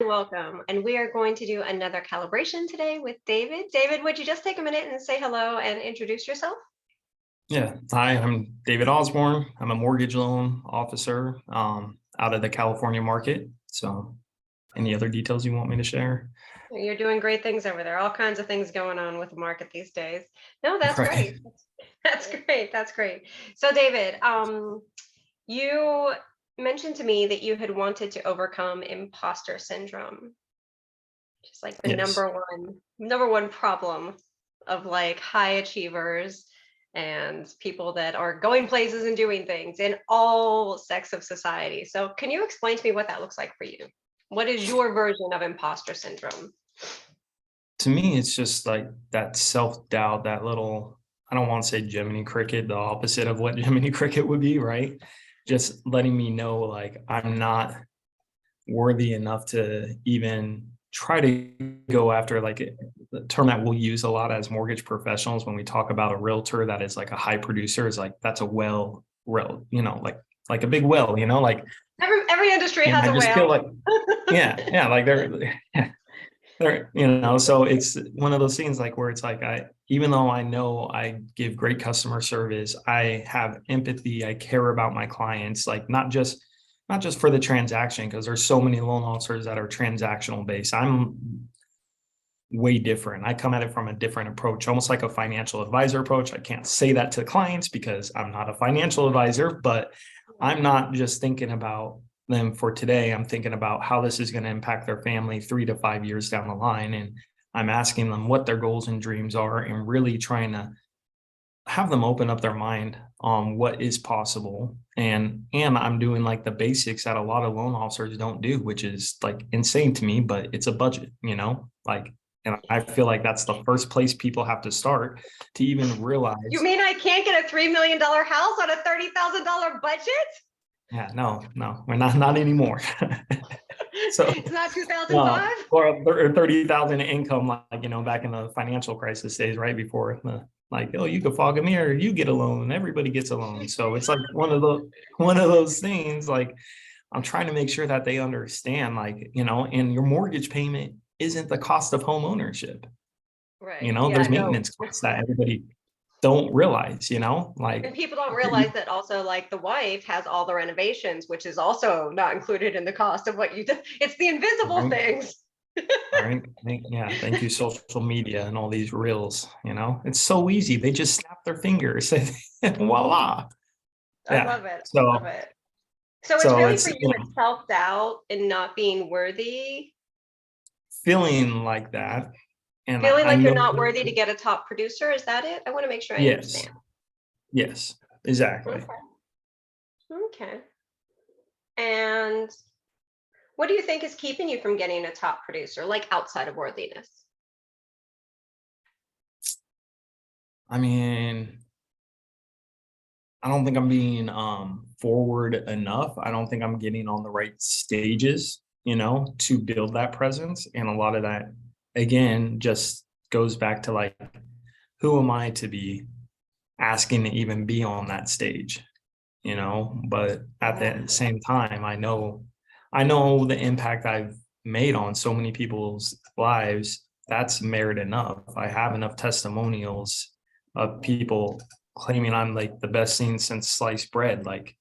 welcome. And we are going to do another calibration today with David. David, would you just take a minute and say hello and introduce yourself? Yeah. Hi, I'm David Osborne. I'm a mortgage loan officer out of the California market. So any other details you want me to share? You're doing great things over there. All kinds of things going on with the market these days. No, that's Right. great. That's great. That's great. So David, you mentioned to me that you had wanted to overcome imposter syndrome, just like the Yes. number one problem of like high achievers and people that are going places and doing things in all sects of society. So can you explain to me what that looks like for you? What is your version of imposter syndrome? To me, it's just like that self-doubt, that little, I don't want to say Jiminy Cricket, the opposite of what Jiminy Cricket would be, right? Just letting me know like I'm not worthy enough to even try to go after the term that we'll use a lot as mortgage professionals when we talk about a realtor that is like a high producer is like that's a well, like a big well, like Every industry and has I a just feel whale. like yeah, like they're, so it's one of those things like where it's like even though I know I give great customer service, I have empathy, I care about my clients, like not just for the transaction, because there's so many loan officers that are transactional based. I'm way different. I come at it from a different approach, almost like a financial advisor approach. I can't say that to clients because I'm not a financial advisor, but I'm not just thinking about them for today. I'm thinking about how this is going to impact their family 3 to 5 years down the line. And I'm asking them what their goals and dreams are and really trying to have them open up their mind on what is possible. And I'm doing like the basics that a lot of loan officers don't do, which is like insane to me, but it's a budget, like, and I feel like that's the first place people have to start to even realize. You mean I can't get a $3 million house on a $30,000 budget? Yeah, no, we're not anymore. So it's not 2005. or 30,000 income, like, back in the financial crisis days, right before like, oh, you could fog a mirror, you get a loan, everybody gets a loan. So it's like one of those things, like I'm trying to make sure that they understand, like, and your mortgage payment isn't the cost of home ownership. Right. Yeah, There's no. maintenance costs that everybody don't realize, like, And people don't realize that also like the wife has all the renovations, which is also not included in the cost of what you do. It's the invisible right? things. Right. Thank you, social media and all these reels. It's so easy. They just snap their fingers and voila. I love it. I So, love it. So it's so really it's, for you, it's self-doubt and not being worthy. feeling like that. And Feeling I like you're know, not worthy to get a top producer. Is that it? I want to make sure I yes, understand. yes, exactly. Okay. Okay. And what do you think is keeping you from getting a top producer, like outside of worthiness? I mean, I don't think I'm being forward enough. I don't think I'm getting on the right stages, to build that presence. And a lot of that, again, just goes back to like, who am I to be asking to even be on that stage? But at the same time, I know the impact I've made on so many people's lives. That's merit enough. I have enough testimonials of people claiming I'm like the best thing since sliced bread. Like,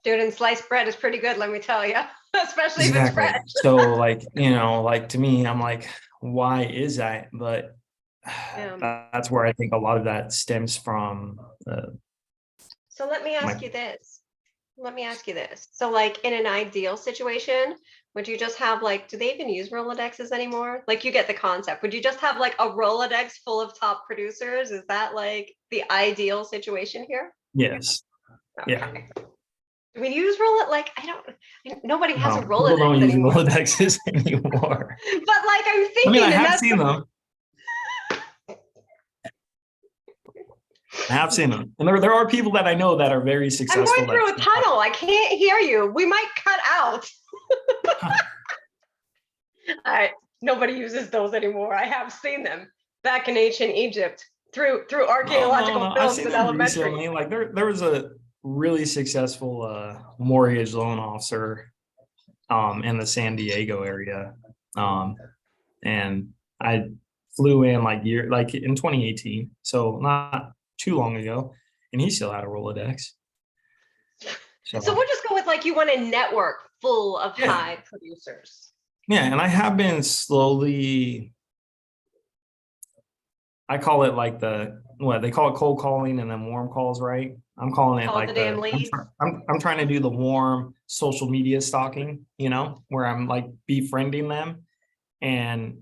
Dude, and sliced bread is pretty good, let me tell you, especially if it's exactly. fresh. So like, like to me, I'm like, why is that? But that's where I think a lot of that stems from. So let me ask you this. So like in an ideal situation, would you just have like, do they even use Rolodexes anymore? Like you get the concept. Would you just have like a Rolodex full of top producers? Is that like the ideal situation here? Yes. Okay. Yeah. Do we use Rolodex? Like, nobody has a No, people don't Rolodex use anymore. Rolodexes anymore. But like I'm thinking, I mean, I and have that's seen them. I have seen them. And there are people that I know that are very I'm successful. going through a tunnel. I can't hear you. We might cut out. Nobody uses those anymore. I have seen them back in ancient Egypt through archaeological No. I've films seen in them elementary. recently. Like there was a really successful mortgage loan officer in the San Diego area. And I flew in like in 2018, so not too long ago, and he still had a Rolodex. So So we'll just go with like you want a network full of yeah, high producers. yeah, and I have been slowly. I call it like what they call it cold calling and then warm calls, right? I'm calling it Call the like damn leads. I'm trying to do the warm social media stalking, where I'm like befriending them and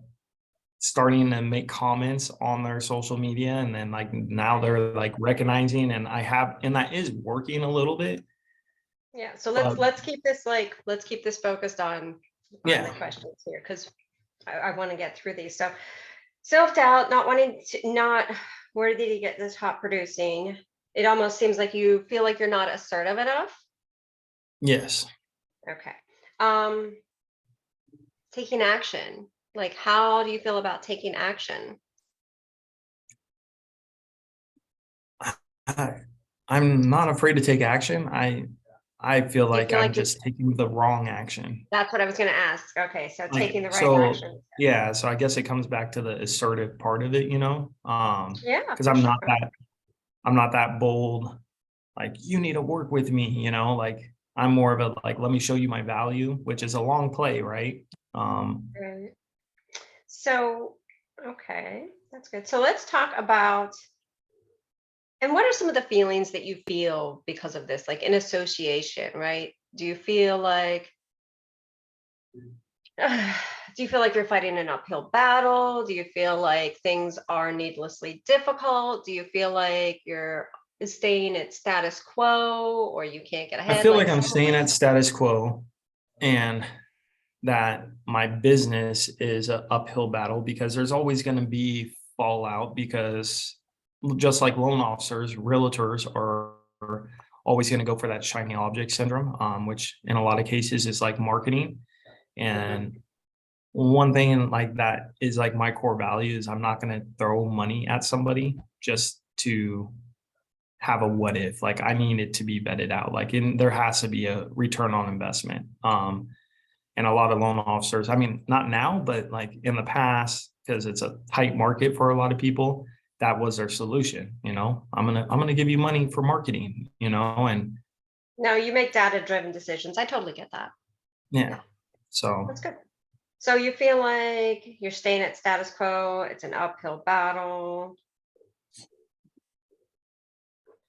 starting to make comments on their social media, and then like now they're like recognizing, and that is working a little bit. Yeah. So But let's keep this focused on the yeah, questions here, because I want to get through these. So self-doubt, not wanting to, not where did he get this hot producing? It almost seems like you feel like you're not assertive enough. yes. Okay. Taking action. Like, how do you feel about taking action? I, I'm not afraid to take action. I feel Do you like feel I'm like just taking the wrong action. that's what I was going to ask. Okay, so Like, taking the right so action. yeah, so I guess it comes back to the assertive part of it, Yeah, because for I'm sure. not that bold. Like, you need to work with me, like I'm more of a like, let me show you my value, which is a long play, right? Right. So, okay, that's good. So let's talk about, and what are some of the feelings that you feel because of this, like in association, right? Do you feel like, do you feel like you're fighting an uphill battle? Do you feel like things are needlessly difficult? Do you feel like you're staying at status quo or you can't get I ahead? feel Like, like I'm staying at status quo, and that my business is an uphill battle because there's always going to be fallout, because just like loan officers, realtors are always going to go for that shiny object syndrome, which in a lot of cases is like marketing. mhm, And one thing like that is like my core value is I'm not going to throw money at somebody just to have a what if. Like, I need it to be vetted out. Like, there has to be a return on investment. And a lot of loan officers, I mean, not now, but like in the past, because it's a tight market for a lot of people, that was their solution. I'm gonna give you money for marketing, and no, you make data driven decisions. I totally get that. yeah. Yeah, So that's good. So you feel like you're staying at status quo, it's an uphill battle.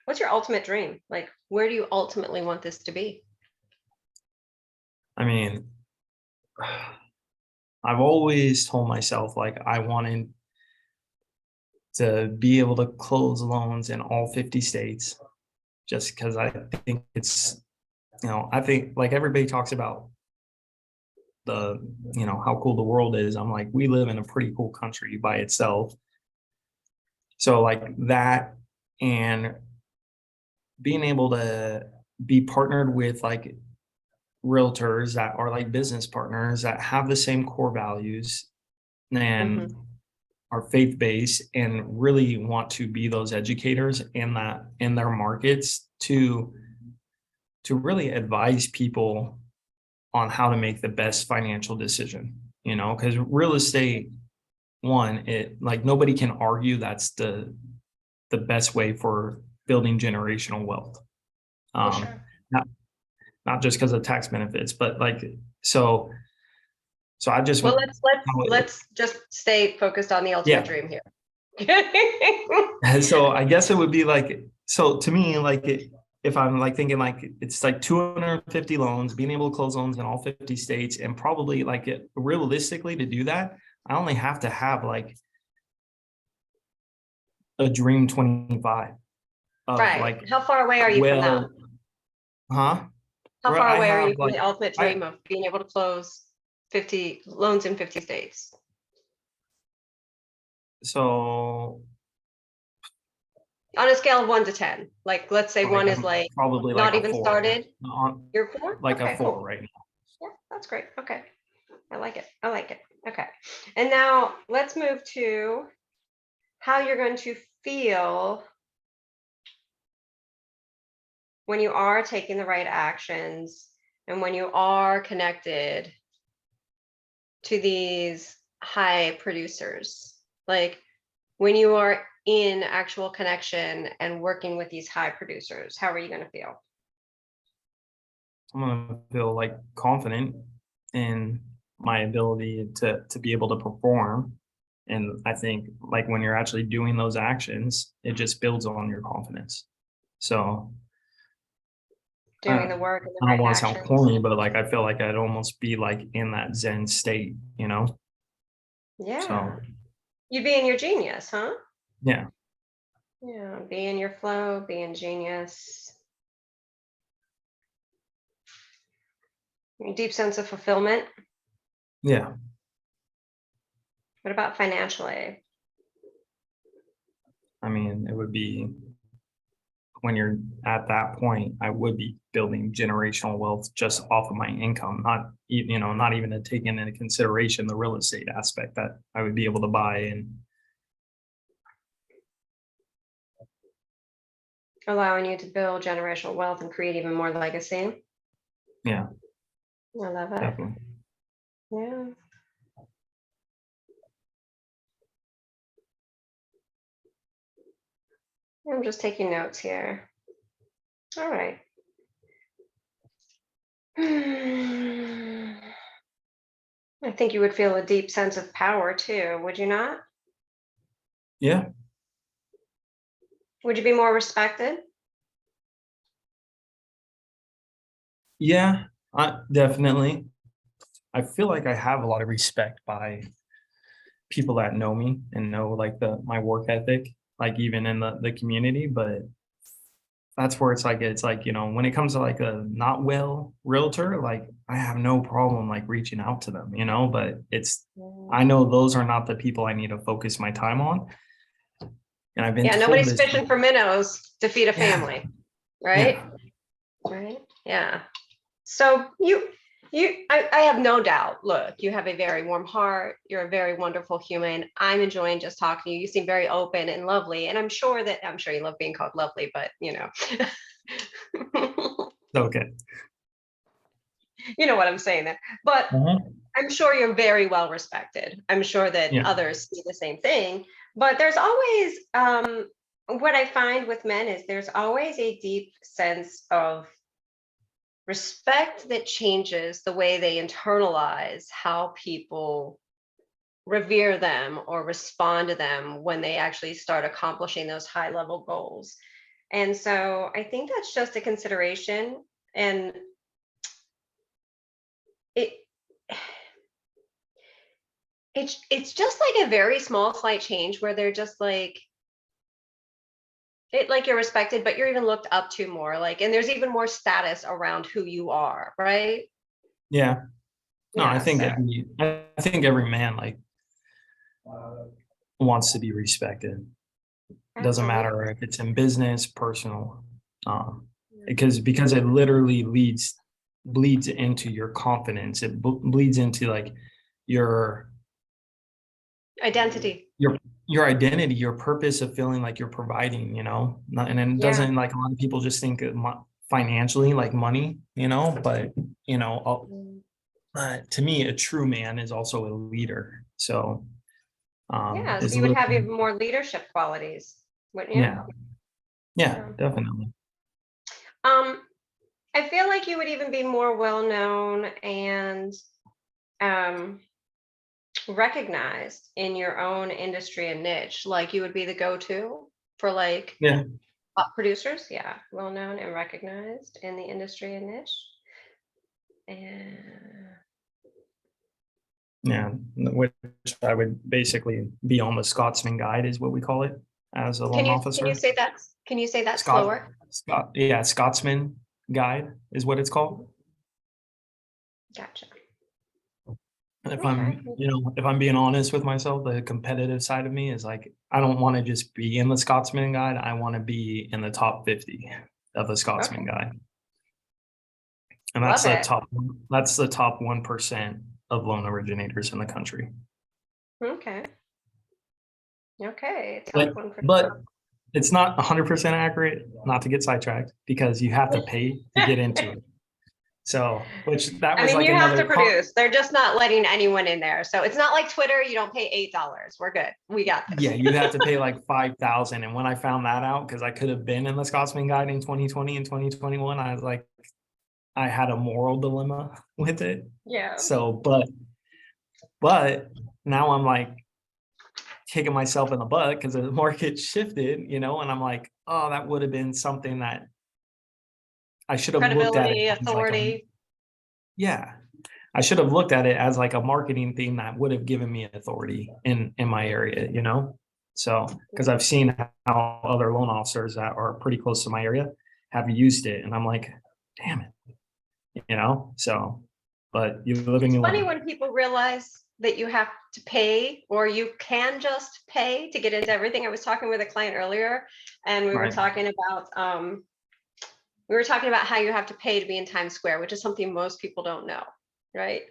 What's your ultimate dream? Like, where do you ultimately want this to be? I mean, I've always told myself like I wanted to be able to close loans in all 50 states, just because I think I think like everybody talks about the how cool the world is. I'm like, we live in a pretty cool country by itself. So like that, and being able to be partnered with like realtors that are like business partners that have the same core values Hmm. and are faith based and really want to be those educators in their markets to really advise people on how to make the best financial decision, because real estate, one, it like nobody can argue that's the best way for building generational wealth. For Um, sure. not not just because of tax benefits, but like so. So I just Well, let's just stay focused on the ultimate yeah. dream here. So I guess it would be like, so to me, like if I'm like thinking like it's like 250 loans, being able to close loans in all 50 states, and probably like realistically to do that, I only have to have like a dream 25 of Right. like, How far away are you from that? well, huh? How Well, far I away are you have from like the ultimate I dream of being able to close 50 loans in 50 states? so On a scale of 1 to 10. Like, let's say like 1 is I'm like probably like not a even four, started. on You're 4? like a Okay, four cool. right now. Yeah, that's great. Okay. I like it. I like it. Okay. And now let's move to how you're going to feel when you are taking the right actions and when you are connected to these high producers, like when you are in actual connection and working with these high producers, how are you going to feel? I'm gonna feel like confident in my ability to be able to perform. And I think like when you're actually doing those actions, it just builds on your confidence. So Doing the work and the I don't right want to sound actions. corny, but like I feel like I'd almost be like in that Zen state, you know? Yeah. So You be in your genius, huh? yeah, Yeah. Be in your flow, be in genius. A deep sense of fulfillment. yeah. What about financially? I mean, it would be when you're at that point, I would be building generational wealth just off of my income, not even to take into consideration the real estate aspect that I would be able to buy. And Allowing you to build generational wealth and create even more legacy. yeah, I love it. definitely. Yeah. I'm just taking notes here. All right. I think you would feel a deep sense of power too, would you not? Yeah, Would you be more respected? yeah, definitely. I feel like I have a lot of respect by people that know me and know like my work ethic, like even in the community. But that's where it's like, when it comes to like a not well realtor, like I have no problem like reaching out to them, but I know those are not the people I need to focus my time on. And I've been Yeah, told nobody's this. fishing for minnows to feed a Yeah, family, right? yeah, Right. Yeah. So I have no doubt. Look, you have a very warm heart. You're a very wonderful human. I'm enjoying just talking to you. You seem very open and lovely. And I'm sure you love being called lovely, but okay. you know what I'm saying there. But Mhm. I'm sure you're very well respected. I'm sure that Yeah, others see the same thing. But there's always what I find with men is there's always a deep sense of respect that changes the way they internalize how people revere them or respond to them when they actually start accomplishing those high level goals. And so I think that's just a consideration. And it it's just like a very small slight change where they're just like you're respected, but you're even looked up to more. Like, and there's even more status around who you are, right? yeah. No, I Yeah. think So every man like wants to be respected. Doesn't absolutely. matter if it's in business, personal, because it literally bleeds into your confidence. It bleeds into like your Identity. your your identity, your purpose of feeling like you're providing. And then it Yeah. doesn't like a lot of people just think of financially like money, but you know, Mm. to me, a true man is also a leader. So Yeah. So is you would have looking, even more leadership qualities, wouldn't you? yeah, yeah, Yeah. definitely. Um, I feel like you would even be more well known and um recognized in your own industry and niche. Like you would be the go-to for like Yeah. top producers. Yeah. Well known and recognized in the industry and niche. And Yeah, which I would basically be on the Scotsman guide is what we call it as a can loan you officer. say that? Can you say that Scott, slower? yeah, Scotsman guide is what it's called. Gotcha. And Okay. if I'm being honest with myself, the competitive side of me is like, I don't want to just be in the Scotsman guide. I want to be in the top 50 of the Okay. Scotsman guide. And Love it. that's the top 1% of loan originators in the country. Okay. Okay. Top But one for but it's not 100% accurate, not to get sidetracked, because you have to pay to get into it. So, which that I was mean, like you have another to produce. They're just not letting anyone in there. So it's not like Twitter. You don't pay $8. We're good. We got this. yeah, you have to pay like 5,000. And when I found that out, because I could have been in the Scotsman Guide in 2020 and 2021, I was like, I had a moral dilemma with it. Yeah. So, but now I'm like kicking myself in the butt because the market shifted, and I'm like, oh, that would have been something that I should have looked at it Credibility, as like authority. yeah, I should have looked at it as like a marketing thing that would have given me authority in my area. So, because I've seen how other loan officers that are pretty close to my area have used it, and I'm like, damn it. So, but you live and It's you funny learn. when people realize that you have to pay or you can just pay to get into everything. I was talking with a client earlier and we were Right. talking about how you have to pay to be in Times Square, which is something most people don't know, right?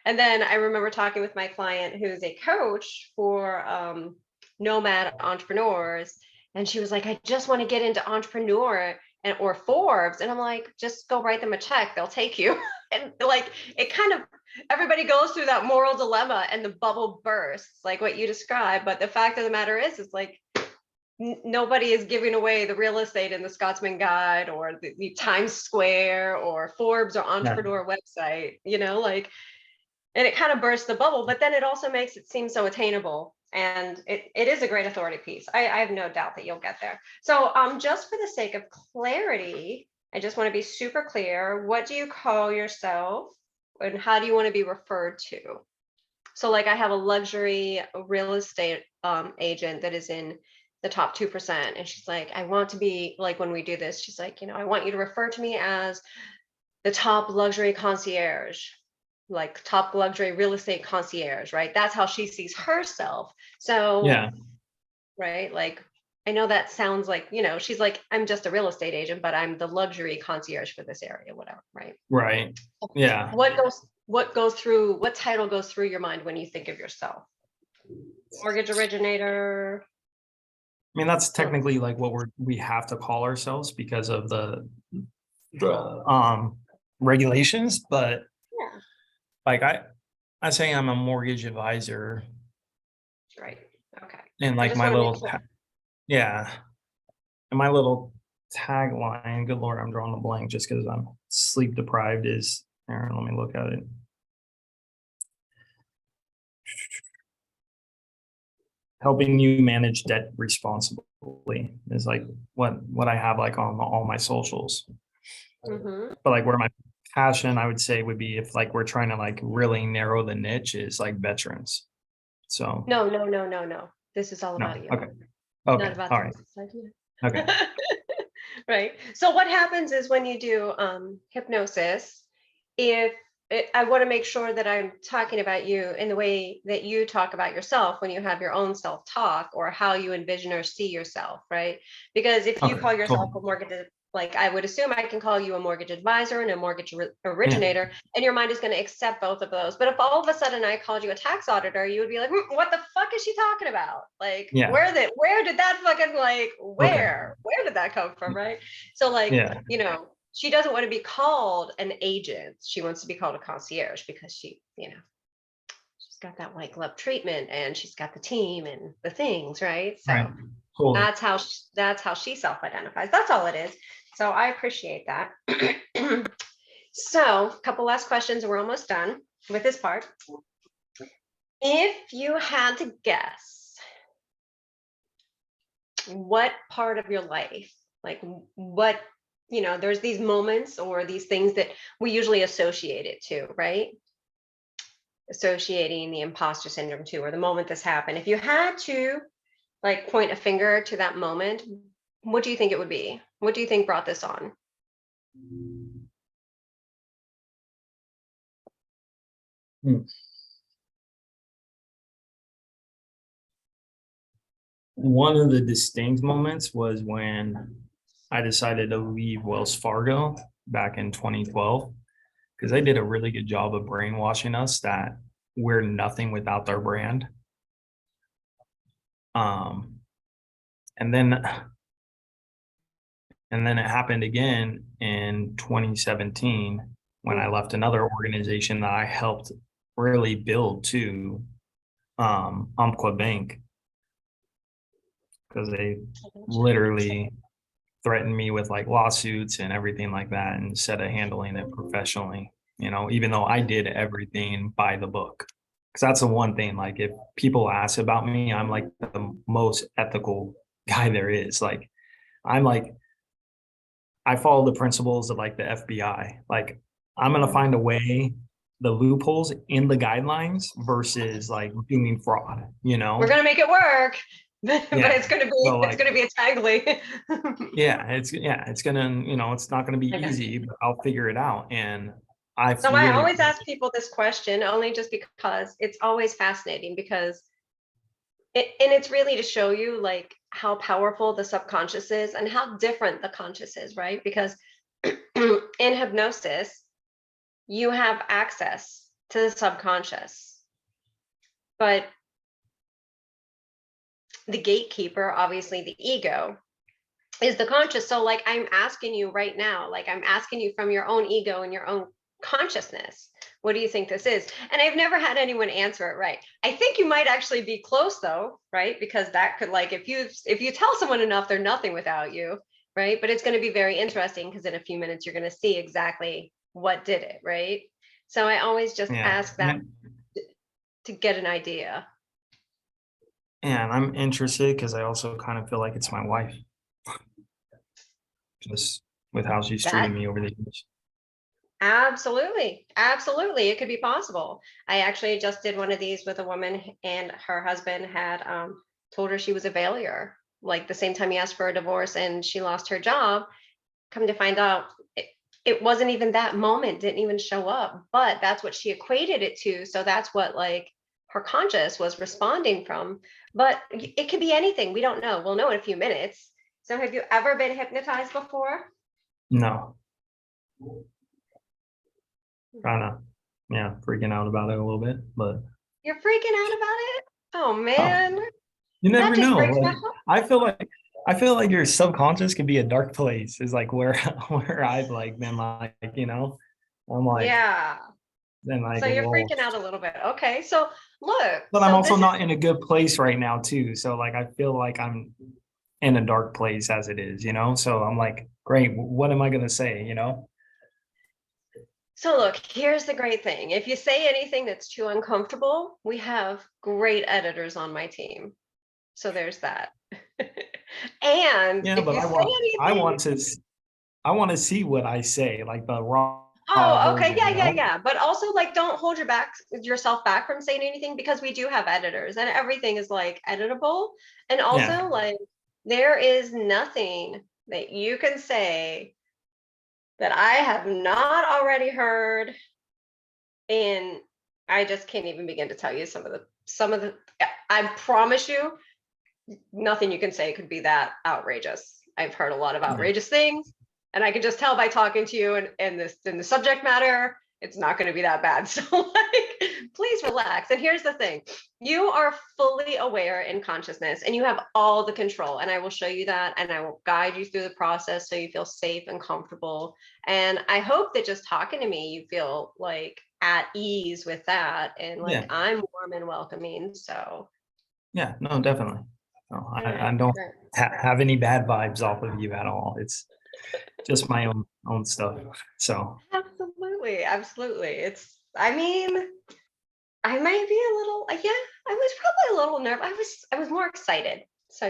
And then I remember talking with my client who's a coach for nomad entrepreneurs, and she was like, I just want to get into entrepreneur or Forbes. And I'm like, just go write them a check, they'll take you. And like it kind of everybody goes through that moral dilemma and the bubble bursts, like what you described. But the fact of the matter is like nobody is giving away the real estate in the Scotsman Guide or the Times Square or Forbes or Yeah. entrepreneur website, and it kind of bursts the bubble, but then it also makes it seem so attainable. And it is a great authority piece. I have no doubt that you'll get there. So just for the sake of clarity, I just want to be super clear. What do you call yourself and how do you want to be referred to? So like I have a luxury real estate agent that is in the top 2%. And she's like, I want to be like, when we do this, she's like, I want you to refer to me as the top luxury concierge, like top luxury real estate concierge, right? That's how she sees herself. So, Yeah. right. Like, I know that sounds like, she's like, I'm just a real estate agent, but I'm the luxury concierge for this area, whatever. Right. Right. Yeah. What title goes through your mind when you think of yourself? Mortgage originator. I mean, that's technically like what we have to call ourselves because of the regulations, but Yeah. like I say I'm a mortgage advisor, Right. Okay. and I like just my want to make little sure. yeah, and my little tagline, good Lord, I'm drawing a blank just because I'm sleep deprived is here, let me look at it. Helping you manage debt responsibly is like what I have like on all my socials. Mhm. But like where my passion, I would say, would be if like we're trying to like really narrow the niche is like veterans. So No, no, no, no, no. This is all no, about you, okay, not okay, about all the right, business idea. okay, Right. So what happens is when you do hypnosis, if I want to make sure that I'm talking about you in the way that you talk about yourself when you have your own self-talk or how you envision or see yourself, right? Because if you okay, call yourself cool. a mortgage, like I would assume I can call you a mortgage advisor and a mortgage Yeah, originator, and your mind is going to accept both of those. But if all of a sudden I called you a tax auditor, you would be like, what the fuck is she talking about? Like, yeah, where did that fucking okay, where did that come from, right? So like, yeah, she doesn't want to be called an agent. She wants to be called a concierge because she's got that white glove treatment and she's got the team and the things, right? So right, cool. that's how she self-identifies. That's all it is. So I appreciate that. So a couple last questions and we're almost done with this part. If you had to guess what part of your life, like what, there's these moments or these things that we usually associate it to, right? Associating the imposter syndrome to, or the moment this happened. If you had to like point a finger to that moment, what do you think it would be? What do you think brought this on? Hmm. One of the distinct moments was when I decided to leave Wells Fargo back in 2012 because they did a really good job of brainwashing us that we're nothing without their brand. Um, and then it happened again in 2017 when I left another organization that I helped really build to Umpqua Bank, because they literally threatened me with like lawsuits and everything like that instead of handling it professionally, even though I did everything by the book. Because that's the one thing, like if people ask about me, I'm like the most ethical guy there is. Like I'm like, I follow the principles of like the FBI. Like I'm gonna find a way, the loopholes in the guidelines versus like doing fraud, We're gonna make it work, but Yeah. So it's gonna be a tagly. it's gonna, it's not gonna be I got easy, you. but I'll figure it out. And I've So I really, always ask people this question only just because it's always fascinating because and it's really to show you like how powerful the subconscious is and how different the conscious is, right? Because in hypnosis, you have access to the subconscious, but the gatekeeper, obviously the ego, is the conscious. So like I'm asking you right now, like I'm asking you from your own ego and your own consciousness, what do you think this is? And I've never had anyone answer it right. I think you might actually be close though, right? Because that could, like, if you tell someone enough, they're nothing without you, right? But it's going to be very interesting because in a few minutes you're going to see exactly what did it, right? So I always just yeah. ask that to get an idea. And I'm interested because I also kind of feel like it's my wife, just with how she's treated That me over the years. absolutely, absolutely, it could be possible. I actually just did one of these with a woman, and her husband had told her she was a failure, like the same time he asked for a divorce, and she lost her job. Come to find out, it wasn't even that moment, didn't even show up, but that's what she equated it to. So that's what like her conscious was responding from. But it could be anything. We don't know. We'll know in a few minutes. So have you ever been hypnotized before? No, kind of, yeah, freaking out about it a little bit, but You're freaking out about it? Oh oh, man, you that never just know. breaks my Like heart. I feel like your subconscious can be a dark place. Is like where where I've like been like, I'm like, Yeah. then like, So you're well, freaking out a little bit. Okay. So look, but I'm so also this is not in a good place right now too. So like I feel like I'm in a dark place as it is, So I'm like, great, what am I gonna say? so look, here's the great thing. If you say anything that's too uncomfortable, we have great editors on my team. So there's that. And Yeah, if but you I say want I anything, want to I want to see what I say, like the raw oh, okay, version, yeah, yeah, yeah. But also like don't hold yourself back from saying anything because we do have editors and everything is like editable. And Yeah. also like there is nothing that you can say that I have not already heard. And I just can't even begin to tell you some of the I promise you nothing you can say could be that outrageous. I've heard a lot of Yeah. outrageous things, and I can just tell by talking to you and this in the subject matter, it's not going to be that bad. So like please relax. And here's the thing. You are fully aware in consciousness and you have all the control. And I will show you that and I will guide you through the process so you feel safe and comfortable. And I hope that just talking to me, you feel like at ease with that and like Yeah. I'm warm and welcoming. So Yeah. No, definitely. No, all I right. don't have any bad vibes off of you at all. It's just my own stuff. So Absolutely, absolutely. I mean, I might be a little, yeah, I was probably a little nervous. I was more excited. So,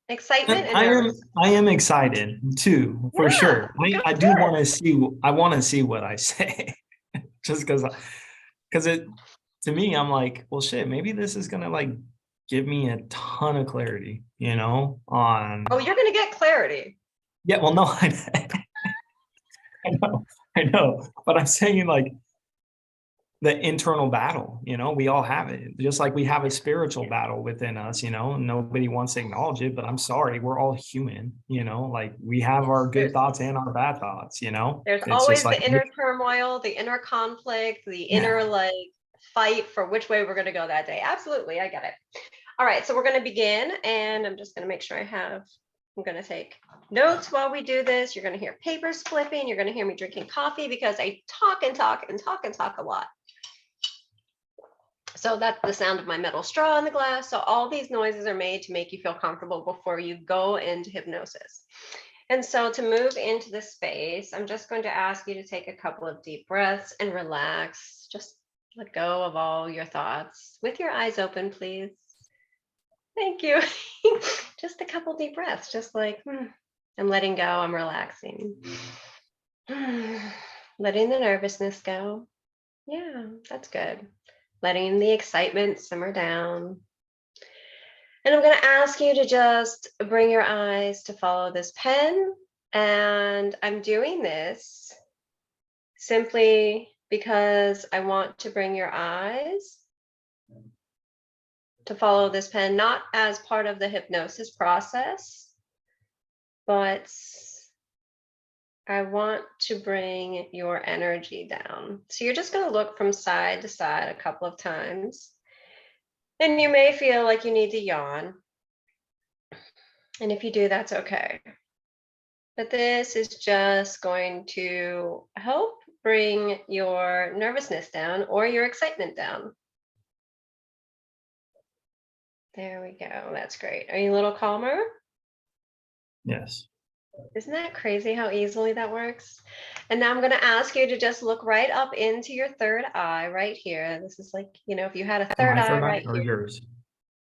excitement and and I am nervous. I am excited too, for Yeah, sure. go I do do it. want to see what I say. Just because it to me, I'm like, well shit, maybe this is gonna like give me a ton of clarity, Oh, on you're gonna get clarity. yeah, well no, I know, I know. But I'm saying like the internal battle, we all have it. Just like we have a spiritual battle within us, nobody wants to acknowledge it, but I'm sorry, we're all human, like we have our Yes, good thoughts and our bad thoughts. there's It's just always like, the inner turmoil, the inner conflict, the yeah, inner like fight for which way we're gonna go that day. Absolutely, I get it. All right, so we're gonna begin, and I'm just gonna make sure I have I'm going to take notes while we do this. You're going to hear papers flipping. You're going to hear me drinking coffee because I talk and talk and talk and talk a lot. So that's the sound of my metal straw in the glass. So all these noises are made to make you feel comfortable before you go into hypnosis. And so to move into the space, I'm just going to ask you to take a couple of deep breaths and relax. Just let go of all your thoughts with your eyes open, please. Thank you. Just a couple deep breaths, just like, I'm letting go, I'm relaxing. Letting the nervousness go. Yeah, that's good. Letting the excitement simmer down. And I'm going to ask you to just bring your eyes to follow this pen. And I'm doing this simply because I want to bring your eyes to follow this pen, not as part of the hypnosis process, but I want to bring your energy down. So you're just going to look from side to side a couple of times. And you may feel like you need to yawn. And if you do, that's okay. But this is just going to help bring your nervousness down or your excitement down. There we go. That's great. Are you a little calmer? Yes. Isn't that crazy how easily that works? And now I'm going to ask you to just look right up into your third eye right here. This is like, if you had a third My eye third right eye or here. yours?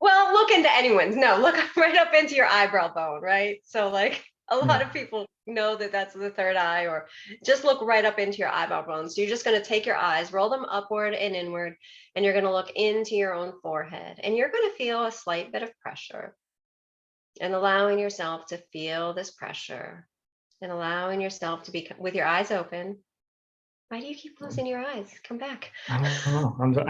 Well, look into anyone's. No, look right up into your eyebrow bone, right? So like a lot of people know that that's the third eye, or just look right up into your eyebrow bone. So you're just going to take your eyes, roll them upward and inward, and you're going to look into your own forehead. And you're going to feel a slight bit of pressure. And allowing yourself to feel this pressure and allowing yourself to be with your eyes open. Why do you keep closing your eyes? Come back. I don't know.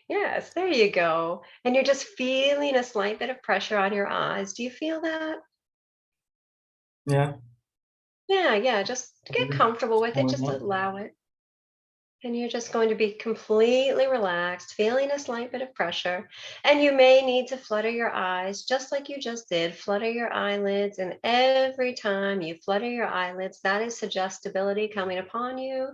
Yes, there you go. And you're just feeling a slight bit of pressure on your eyes. Do you feel that? Yeah. Yeah. Just get comfortable with it. Just allow it. And you're just going to be completely relaxed, feeling a slight bit of pressure. And you may need to flutter your eyes, just like you just did. Flutter your eyelids. And every time you flutter your eyelids, that is suggestibility coming upon you.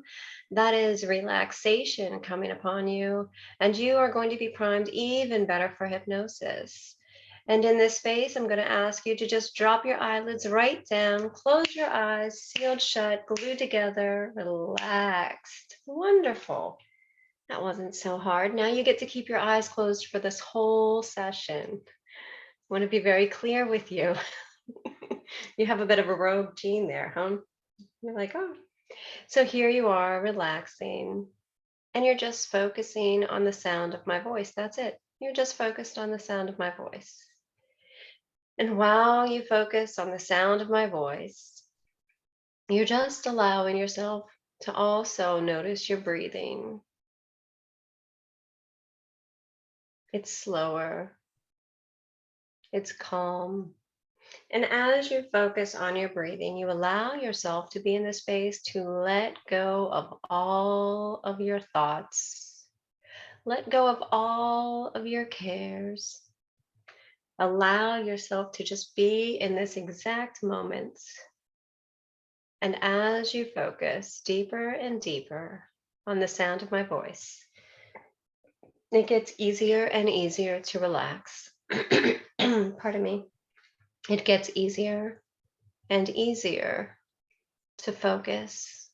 That is relaxation coming upon you. And you are going to be primed even better for hypnosis. And in this space, I'm going to ask you to just drop your eyelids right down, close your eyes, sealed shut, glued together, relaxed. Wonderful. That wasn't so hard. Now you get to keep your eyes closed for this whole session. I want to be very clear with you. You have a bit of a rogue gene there, huh? You're like, oh. So here you are, relaxing, and you're just focusing on the sound of my voice. That's it. You're just focused on the sound of my voice. And while you focus on the sound of my voice, you're just allowing yourself to also notice your breathing. It's slower. It's calm. And as you focus on your breathing, you allow yourself to be in the space to let go of all of your thoughts. Let go of all of your cares. Allow yourself to just be in this exact moment. And as you focus deeper and deeper on the sound of my voice, it gets easier and easier to relax. Pardon me. It gets easier and easier to focus.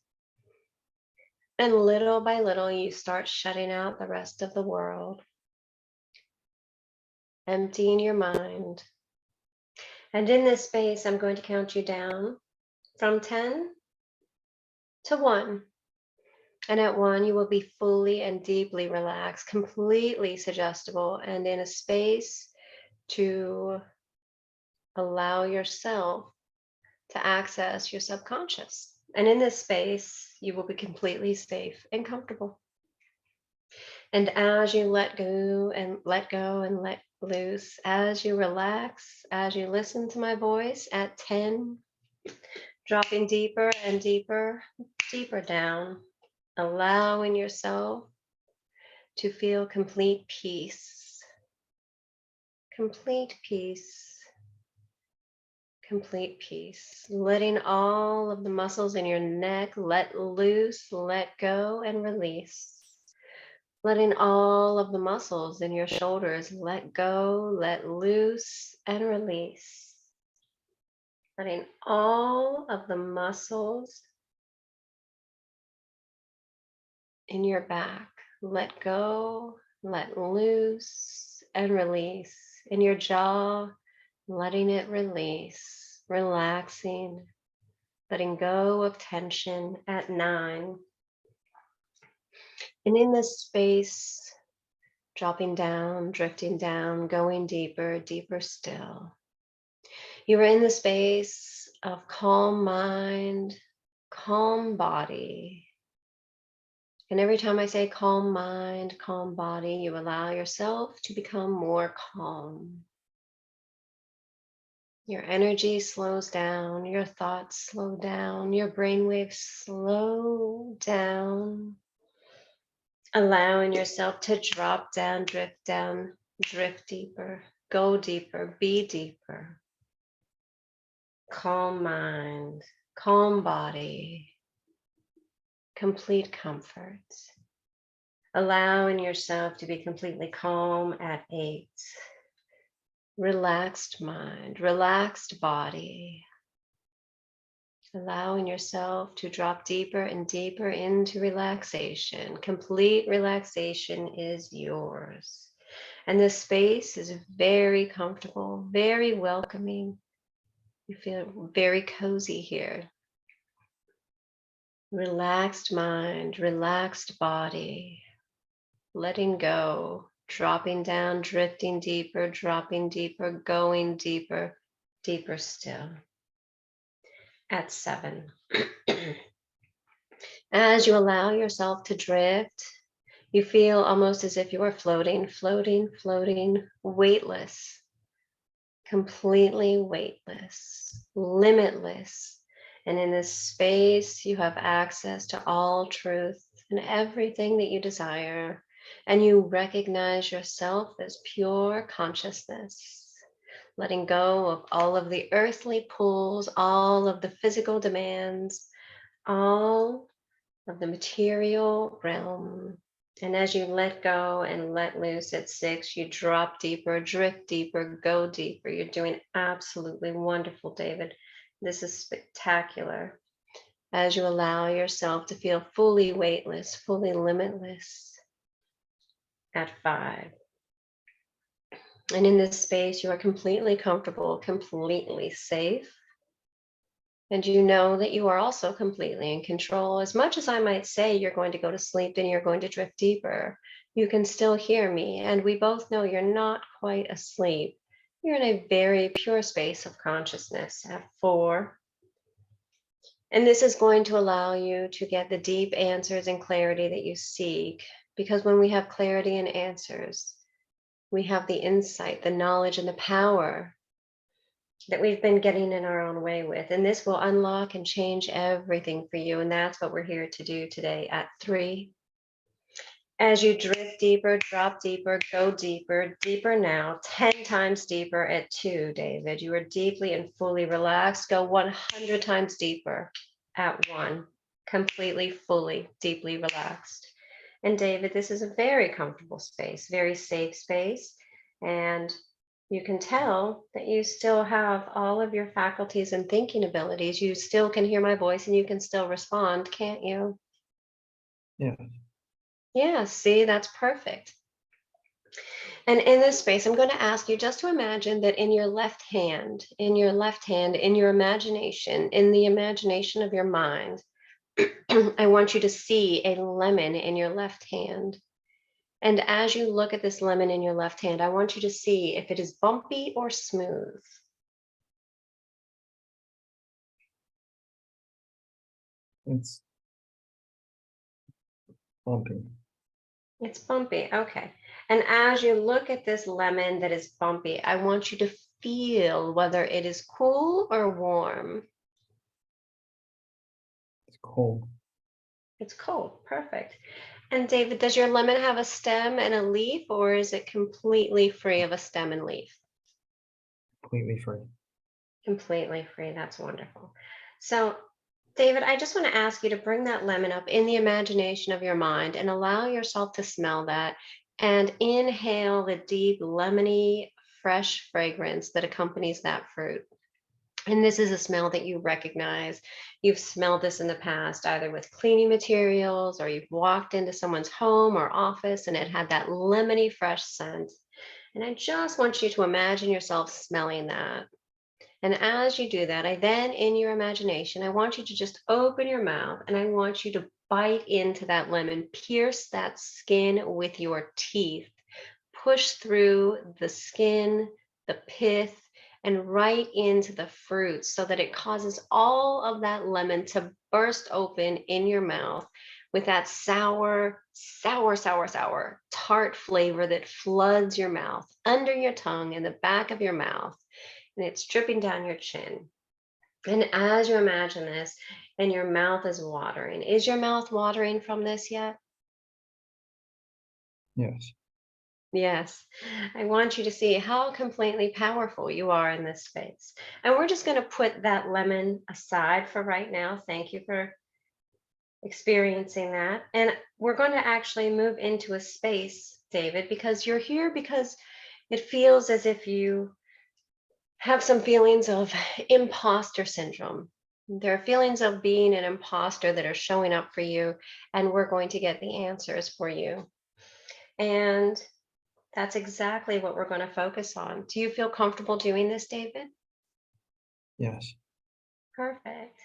And little by little, you start shutting out the rest of the world, emptying your mind. And in this space, I'm going to count you down from 10 to 1. And at 1, you will be fully and deeply relaxed, completely suggestible, and in a space to allow yourself to access your subconscious. And in this space, you will be completely safe and comfortable. And as you let go and let loose, as you relax, as you listen to my voice at 10, dropping deeper and deeper, deeper down, allowing yourself to feel complete peace, complete peace, complete peace. Letting all of the muscles in your neck let loose, let go, and release. Letting all of the muscles in your shoulders let go, let loose, and release. Letting all of the muscles in your back let go, let loose, and release. In your jaw, letting it release, relaxing, letting go of tension at 9. And in this space, dropping down, drifting down, going deeper, deeper still. You are in the space of calm mind, calm body. And every time I say calm mind, calm body, you allow yourself to become more calm. Your energy slows down, your thoughts slow down, your brainwaves slow down, allowing yourself to drop down, drift deeper, go deeper, be deeper. Calm mind, calm body, complete comfort. Allowing yourself to be completely calm at 8. Relaxed mind, relaxed body. Allowing yourself to drop deeper and deeper into relaxation. Complete relaxation is yours. And this space is very comfortable, very welcoming. You feel very cozy here. Relaxed mind, relaxed body, letting go, dropping down, drifting deeper, dropping deeper, going deeper, deeper still. At 7. As you allow yourself to drift, you feel almost as if you are floating, floating, floating, weightless, completely weightless, limitless. And in this space, you have access to all truth and everything that you desire. And you recognize yourself as pure consciousness, letting go of all of the earthly pulls, all of the physical demands, all of the material realm. And as you let go and let loose at 6, you drop deeper, drift deeper, go deeper. You're doing absolutely wonderful, David. This is spectacular. As you allow yourself to feel fully weightless, fully limitless at 5. And in this space, you are completely comfortable, completely safe. And you know that you are also completely in control. As much as I might say you're going to go to sleep and you're going to drift deeper, you can still hear me. And we both know you're not quite asleep. You're in a very pure space of consciousness at 4. And this is going to allow you to get the deep answers and clarity that you seek. Because when we have clarity and answers, we have the insight, the knowledge, and the power that we've been getting in our own way with. And this will unlock and change everything for you. And that's what we're here to do today at 3. As you drift deeper, drop deeper, go deeper, deeper now, 10 times deeper at 2, David. You are deeply and fully relaxed. Go 100 times deeper at 1, completely, fully, deeply relaxed. And David, this is a very comfortable space, very safe space. And you can tell that you still have all of your faculties and thinking abilities. You still can hear my voice and you can still respond, can't you? Yeah. Yeah, see, that's perfect. And in this space, I'm going to ask you just to imagine that in your left hand, in your imagination, in the imagination of your mind, I want you to see a lemon in your left hand. And as you look at this lemon in your left hand, I want you to see if it is bumpy or smooth. It's bumpy. It's bumpy, okay. And as you look at this lemon that is bumpy, I want you to feel whether it is cool or warm. It's cold. It's cold, perfect. And David, does your lemon have a stem and a leaf, or is it completely free of a stem and leaf? completely free. Completely free. That's wonderful. So, David, I just want to ask you to bring that lemon up in the imagination of your mind and allow yourself to smell that and inhale the deep, lemony, fresh fragrance that accompanies that fruit. And this is a smell that you recognize. You've smelled this in the past, either with cleaning materials or you've walked into someone's home or office and it had that lemony, fresh scent. And I just want you to imagine yourself smelling that. And as you do that, I then, in your imagination, I want you to just open your mouth and I want you to bite into that lemon, pierce that skin with your teeth, push through the skin, the pith, and right into the fruit so that it causes all of that lemon to burst open in your mouth with that sour, sour, sour, sour, tart flavor that floods your mouth, under your tongue, in the back of your mouth, and it's dripping down your chin. And as you imagine this, and your mouth is watering, is your mouth watering from this yet? Yes. Yes. I want you to see how completely powerful you are in this space. And we're just going to put that lemon aside for right now. Thank you for experiencing that. And we're going to actually move into a space, David, because you're here because it feels as if you have some feelings of imposter syndrome. There are feelings of being an imposter that are showing up for you, and we're going to get the answers for you. And that's exactly what we're going to focus on. Do you feel comfortable doing this, David? Yes. Perfect.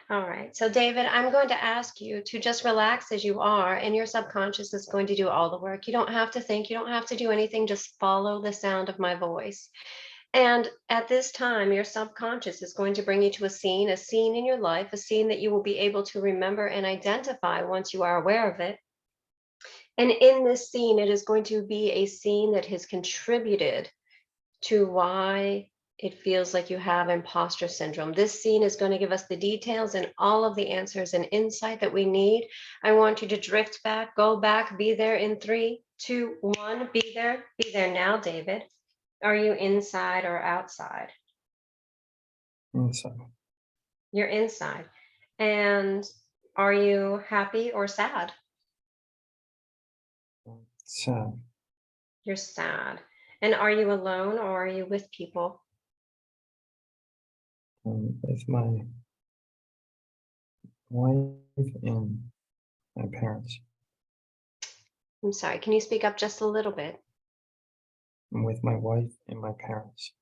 All right. So, David, I'm going to ask you to just relax as you are, and your subconscious is going to do all the work. You don't have to think, you don't have to do anything, just follow the sound of my voice. And at this time, your subconscious is going to bring you to a scene in your life, a scene that you will be able to remember and identify once you are aware of it. And in this scene, it is going to be a scene that has contributed to why it feels like you have imposter syndrome. This scene is going to give us the details and all of the answers and insight that we need. I want you to drift back, go back, be there in 3, 2, 1. Be there. Be there now, David. Are you inside or outside? Inside. You're inside. And are you happy or sad? Sad. You're sad. And are you alone or are you with people? With my wife and my parents. I'm sorry, can you speak up just a little bit? I'm with my wife and my parents.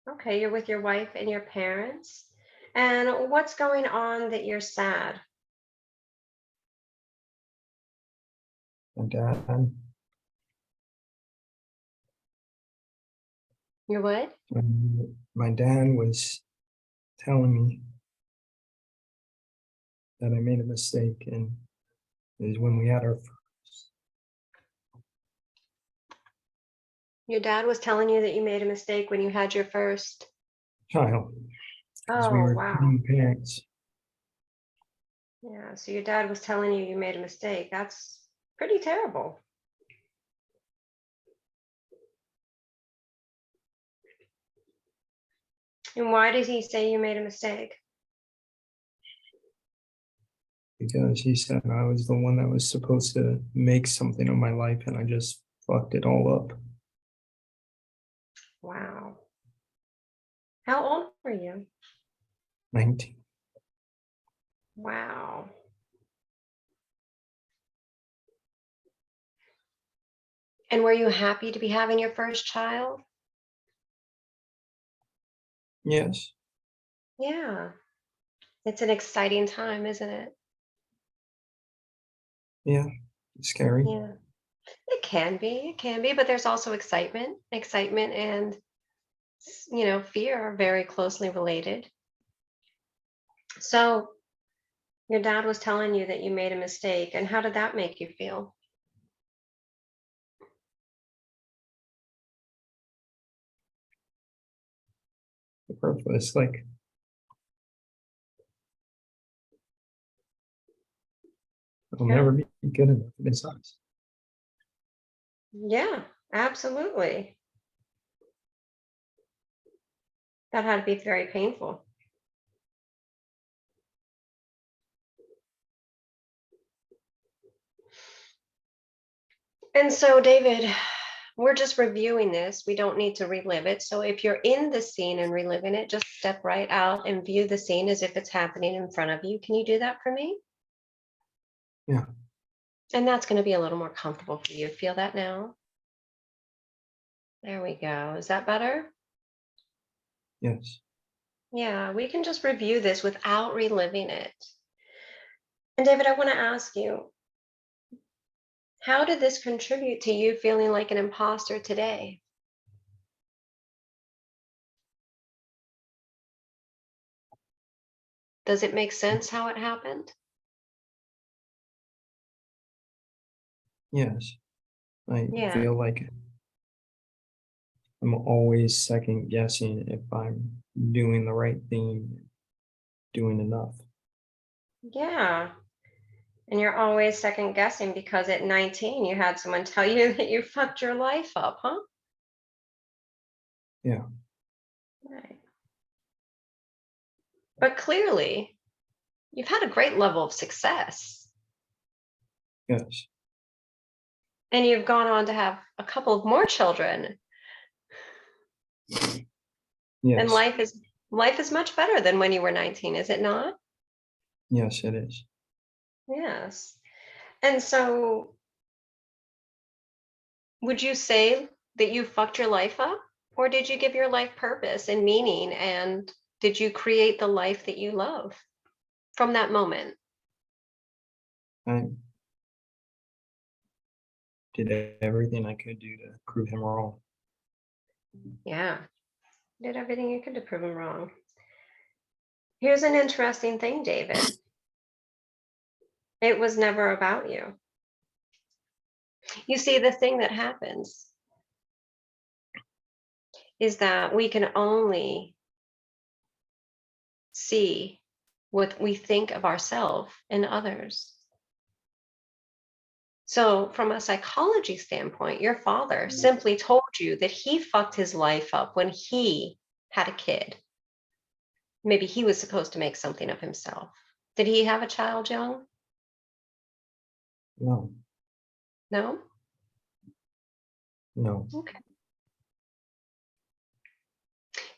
Okay, you're with your wife and your parents. And what's going on that you're sad? My dad, You're what? my dad was telling me that I made a mistake, and is when we had our first Your dad was telling you that you made a mistake when you had your first. child, because we Oh, were wow. twin parents. Yeah, so your dad was telling you you made a mistake. That's pretty terrible. And why did he say you made a mistake? Because he said I was the one that was supposed to make something of my life, and I just fucked it all up. Wow. How old were you? 19. Wow. And were you happy to be having your first child? Yes. Yeah. It's an exciting time, isn't it? Yeah. Scary. Yeah. It can be, but there's also excitement. Excitement and, fear are very closely related. So your dad was telling you that you made a mistake, and how did that make you feel? The purpose, like, I'll Yeah. never be good enough in his eyes. Yeah, absolutely. That had to be very painful. And so, David, we're just reviewing this. We don't need to relive it. So if you're in the scene and reliving it, just step right out and view the scene as if it's happening in front of you. Can you do that for me? Yeah. And that's going to be a little more comfortable for you. Feel that now? There we go. Is that better? Yes. Yeah, we can just review this without reliving it. And David, I want to ask you, how did this contribute to you feeling like an imposter today? Does it make sense how it happened? Yes. I Yeah. feel like I'm always second guessing if I'm doing the right thing, doing enough. Yeah. And you're always second guessing because at 19 you had someone tell you that you fucked your life up, huh? Yeah. Right. But clearly, you've had a great level of success. Yes. And you've gone on to have a couple of more children. And Yes. life is much better than when you were 19, is it not? Yes, it is. Yes. And so would you say that you fucked your life up? Or did you give your life purpose and meaning? And did you create the life that you love from that moment? I did everything I could do to prove him wrong. Yeah. Did everything you could to prove him wrong. Here's an interesting thing, David. It was never about you. You see, the thing that happens is that we can only see what we think of ourselves and others. So, from a psychology standpoint, your father simply told you that he fucked his life up when he had a kid. Maybe he was supposed to make something of himself. Did he have a child young? No, No? no. Okay.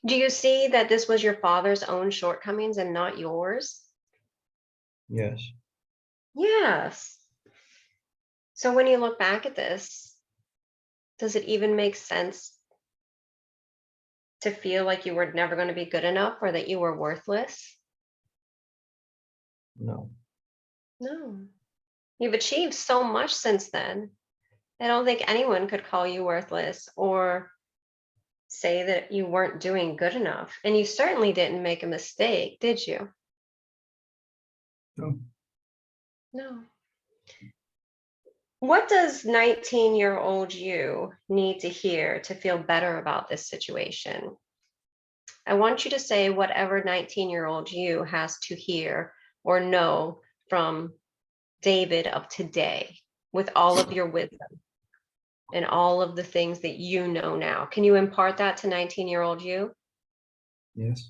Do you see that this was your father's own shortcomings and not yours? Yes. Yes. So when you look back at this, does it even make sense to feel like you were never going to be good enough or that you were worthless? No. No. You've achieved so much since then. I don't think anyone could call you worthless or say that you weren't doing good enough. And you certainly didn't make a mistake, did you? No. No. What does 19-year-old you need to hear to feel better about this situation? I want you to say whatever 19-year-old you has to hear or know from David of today with all of your wisdom and all of the things that you know now. Can you impart that to 19-year-old you? Yes.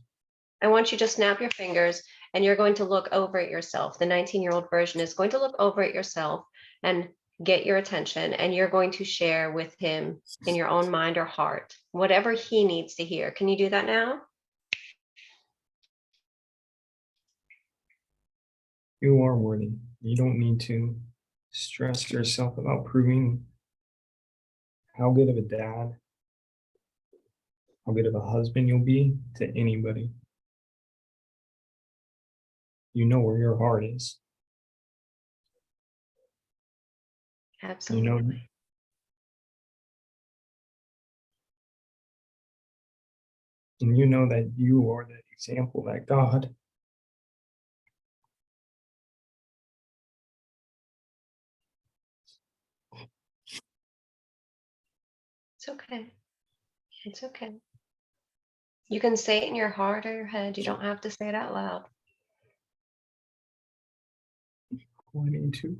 I want you to snap your fingers and you're going to look over at yourself. The 19-year-old version is going to look over at yourself and get your attention, and you're going to share with him in your own mind or heart whatever he needs to hear. Can you do that now? You are worthy. You don't need to stress yourself about proving how good of a dad, how good of a husband you'll be to anybody. You know where your heart is. You know, Absolutely. and you know that you are the example that God. It's okay. It's okay. You can say it in your heart or your head. You don't have to say it out loud. Pointing to.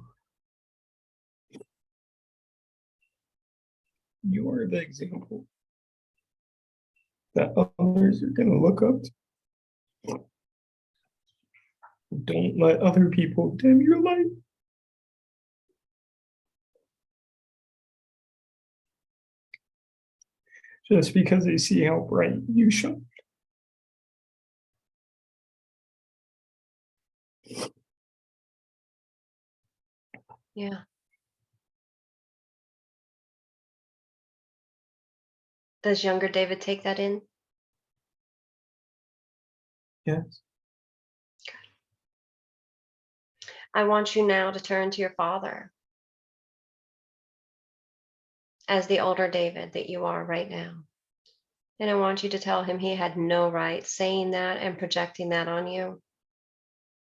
You are the example. that others are going to look up to. Don't let other people dim your light. Just because they see how bright you shine. Yeah. Does younger David take that in? Yes. I want you now to turn to your father as the older David that you are right now. And I want you to tell him he had no right saying that and projecting that on you.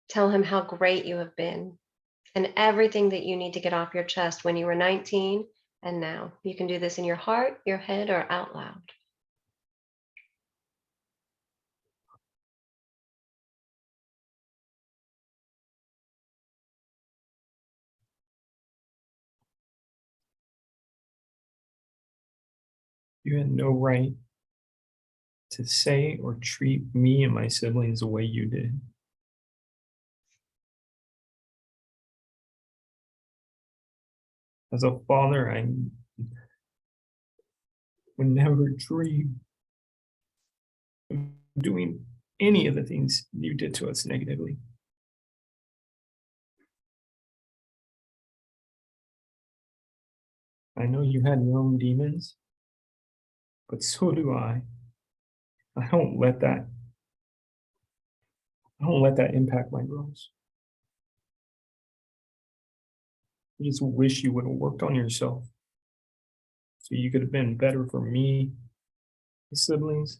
Tell him how great you have been and everything that you need to get off your chest when you were 19 and now. You can do this in your heart, your head, or out loud. You had no right to say or treat me and my siblings the way you did. As a father, I would never dream of doing any of the things you did to us negatively. I know you had your own demons, but so do I. I don't let that impact my girls. I just wish you would have worked on yourself so you could have been better for me, my siblings,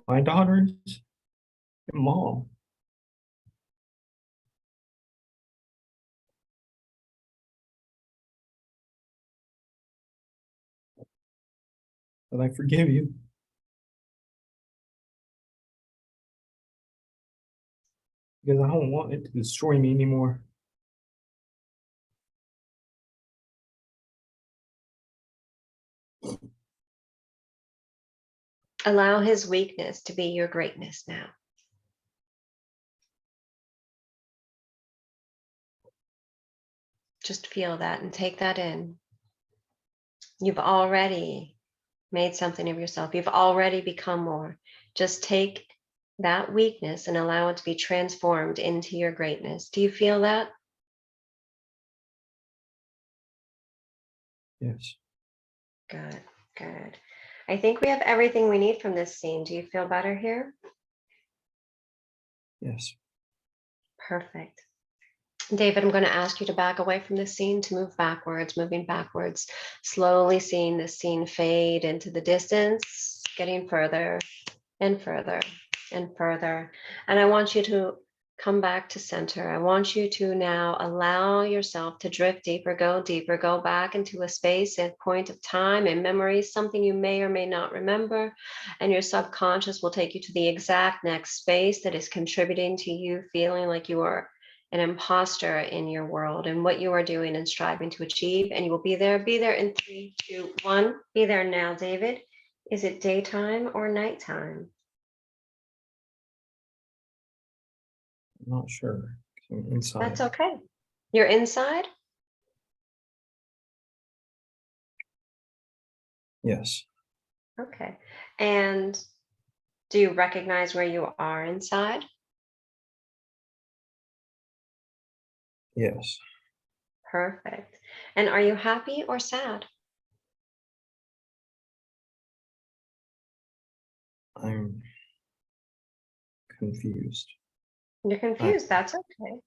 my daughters, and mom. But I forgive you. Because I don't want it to destroy me anymore. Allow his weakness to be your greatness now. Just feel that and take that in. You've already made something of yourself. You've already become more. Just take that weakness and allow it to be transformed into your greatness. Do you feel that? Yes. Good, good. I think we have everything we need from this scene. Do you feel better here? Yes. Perfect. David, I'm going to ask you to back away from this scene to move backwards, moving backwards, slowly seeing this scene fade into the distance, getting further and further and further. And I want you to come back to center. I want you to now allow yourself to drift deeper, go back into a space and point of time and memory, something you may or may not remember. And your subconscious will take you to the exact next space that is contributing to you feeling like you are an imposter in your world and what you are doing and striving to achieve. And you will be there in 3, 2, 1. Be there now, David. Is it daytime or nighttime? I'm not sure. I'm inside. That's okay. You're inside? Yes. Okay. And do you recognize where you are inside? Yes. Perfect. And are you happy or sad? I'm confused. You're confused. That's okay.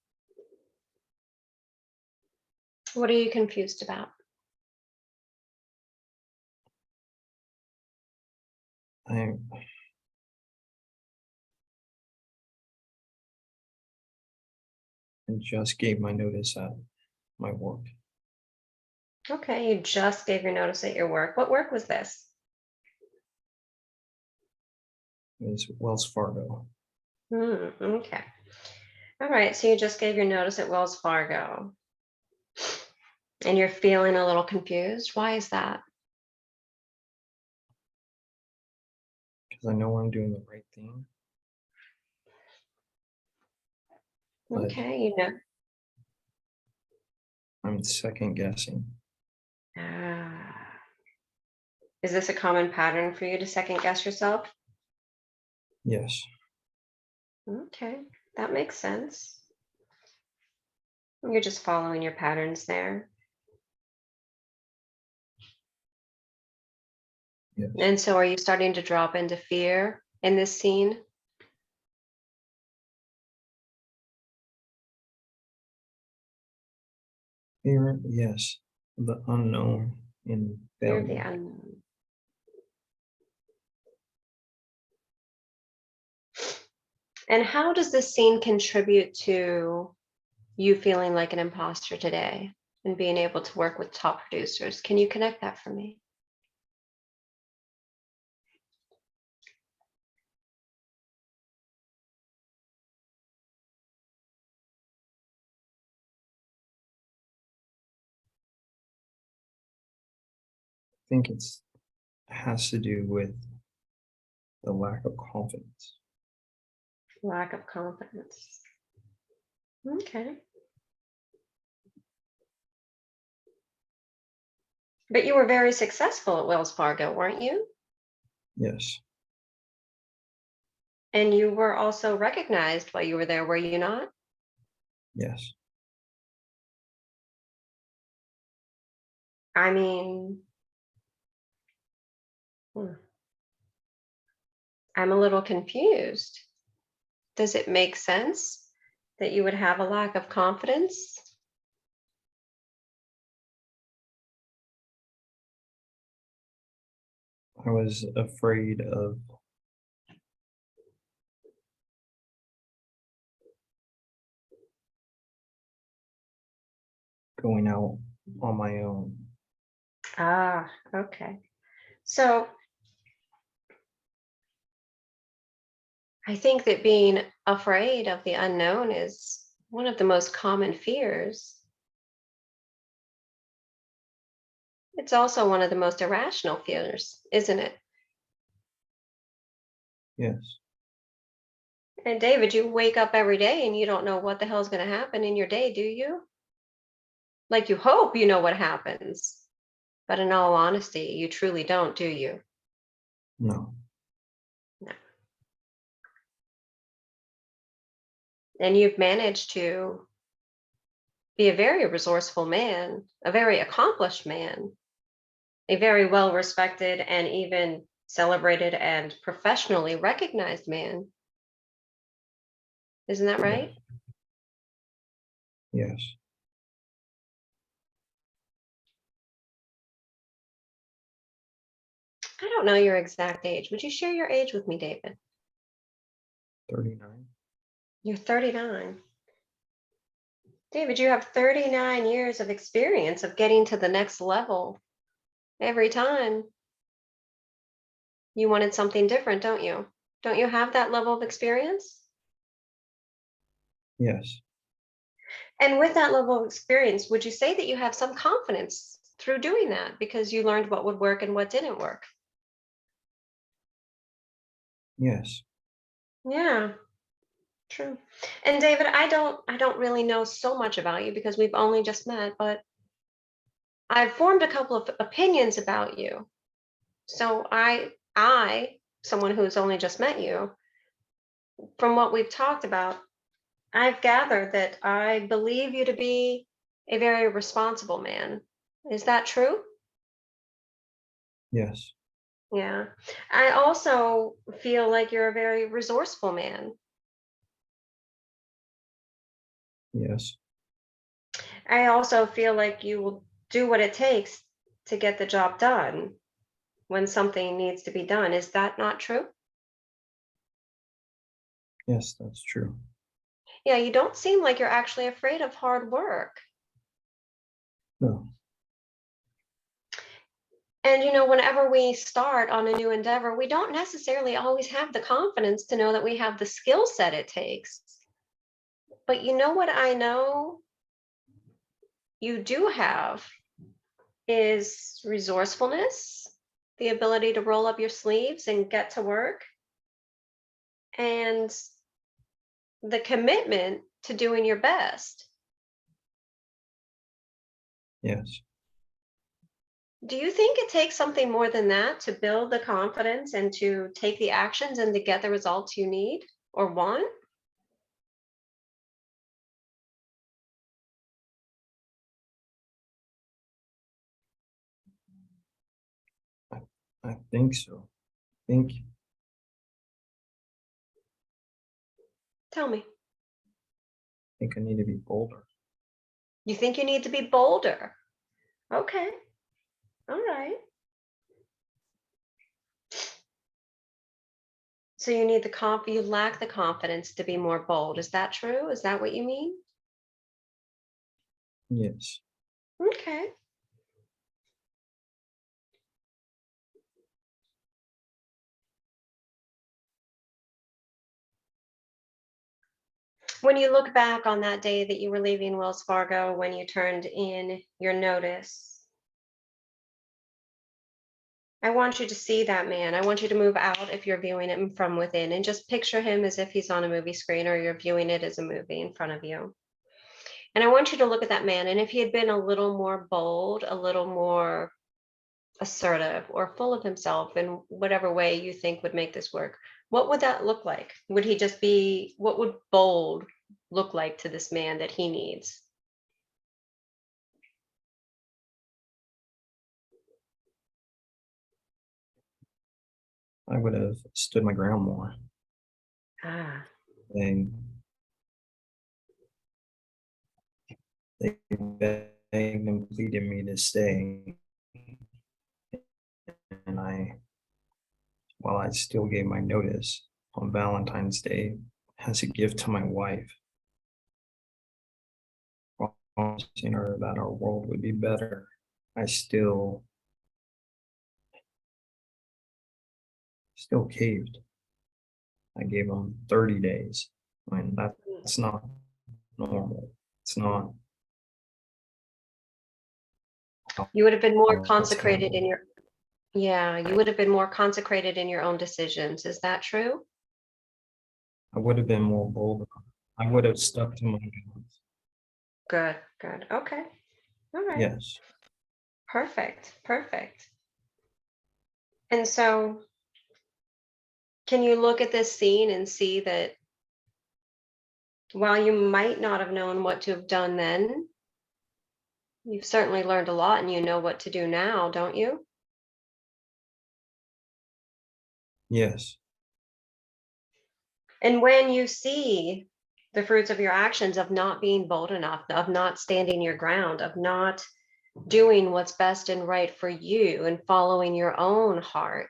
What are you confused about? I just gave my notice at my work. Okay, you just gave your notice at your work. What work was this? It's Wells Fargo. Okay. All right, so you just gave your notice at Wells Fargo and you're feeling a little confused. Why is that? because I know I'm doing the right thing. But Okay, I'm second guessing. Is this a common pattern for you to second guess yourself? Yes. Okay, that makes sense. You're just following your patterns there. Yes. And so are you starting to drop into fear in this scene? Fear, yes. The unknown and Fear of the failure. unknown. And how does this scene contribute to you feeling like an imposter today and being able to work with top producers? Can you connect that for me? I think it has to do with the lack of confidence. Lack of confidence. Okay. But you were very successful at Wells Fargo, weren't you? Yes. And you were also recognized while you were there, were you not? Yes. I mean, I'm a little confused. Does it make sense that you would have a lack of confidence? I was afraid of going out on my own. Ah, okay. So I think that being afraid of the unknown is one of the most common fears. It's also one of the most irrational fears, isn't it? Yes. And David, you wake up every day and you don't know what the hell is going to happen in your day, do you? Like you hope you know what happens, but in all honesty, you truly don't, do you? No. No. And you've managed to be a very resourceful man, a very accomplished man, a very well respected and even celebrated and professionally recognized man. Isn't that right? Yes. I don't know your exact age. Would you share your age with me, David? 39. You're 39. David, you have 39 years of experience of getting to the next level every time. You wanted something different, don't you? Don't you have that level of experience? Yes. And with that level of experience, would you say that you have some confidence through doing that because you learned what would work and what didn't work? Yes. Yeah, true. And David, I don't really know so much about you because we've only just met, but I've formed a couple of opinions about you. So someone who's only just met you, from what we've talked about, I've gathered that I believe you to be a very responsible man. Is that true? Yes. Yeah. I also feel like you're a very resourceful man. Yes. I also feel like you will do what it takes to get the job done when something needs to be done. Is that not true? Yes, that's true. Yeah, you don't seem like you're actually afraid of hard work. No. And whenever we start on a new endeavor, we don't necessarily always have the confidence to know that we have the skill set it takes. But you know what I know you do have is resourcefulness, the ability to roll up your sleeves and get to work, and the commitment to doing your best. Yes. Do you think it takes something more than that to build the confidence and to take the actions and to get the results you need or want? I, I think so. I Tell me. think I need to be bolder. You think you need to be bolder? Okay. All right. So you need you lack the confidence to be more bold. Is that true? Is that what you mean? Yes. Okay. When you look back on that day that you were leaving Wells Fargo, when you turned in your notice, I want you to see that man. I want you to move out if you're viewing it from within and just picture him as if he's on a movie screen or you're viewing it as a movie in front of you. And I want you to look at that man. And if he had been a little more bold, a little more assertive, or full of himself in whatever way you think would make this work, what would that look like? Would he just be, what would bold look like to this man that he needs? I would have stood my ground more Ah, and they begged and pleaded me to stay. And while I still gave my notice on Valentine's Day as a gift to my wife, promising her that our world would be better, I still caved. I gave them 30 days. I mean, that's not normal. It's not you would have been more how it's consecrated in handled. your, yeah, you would have been more consecrated in your own decisions. Is that true? I would have been more bold. I would have stuck to my guns. Good, good. Okay. All right. Yes. Perfect. Perfect. And so, can you look at this scene and see that while you might not have known what to have done then, you've certainly learned a lot and you know what to do now, don't you? Yes. And when you see the fruits of your actions of not being bold enough, of not standing your ground, of not doing what's best and right for you and following your own heart,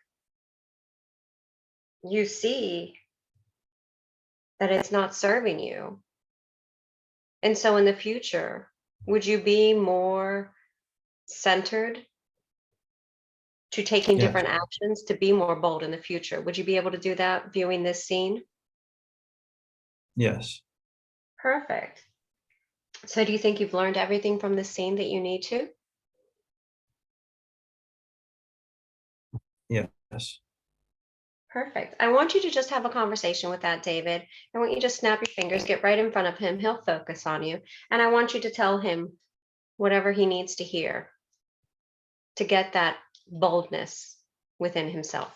you see that it's not serving you. And so in the future, would you be more centered to taking Yes. different actions to be more bold in the future? Would you be able to do that viewing this scene? Yes. Perfect. So do you think you've learned everything from this scene that you need to? Yes. Perfect. I want you to just have a conversation with that, David. I want you to snap your fingers, get right in front of him. He'll focus on you. And I want you to tell him whatever he needs to hear to get that boldness within himself.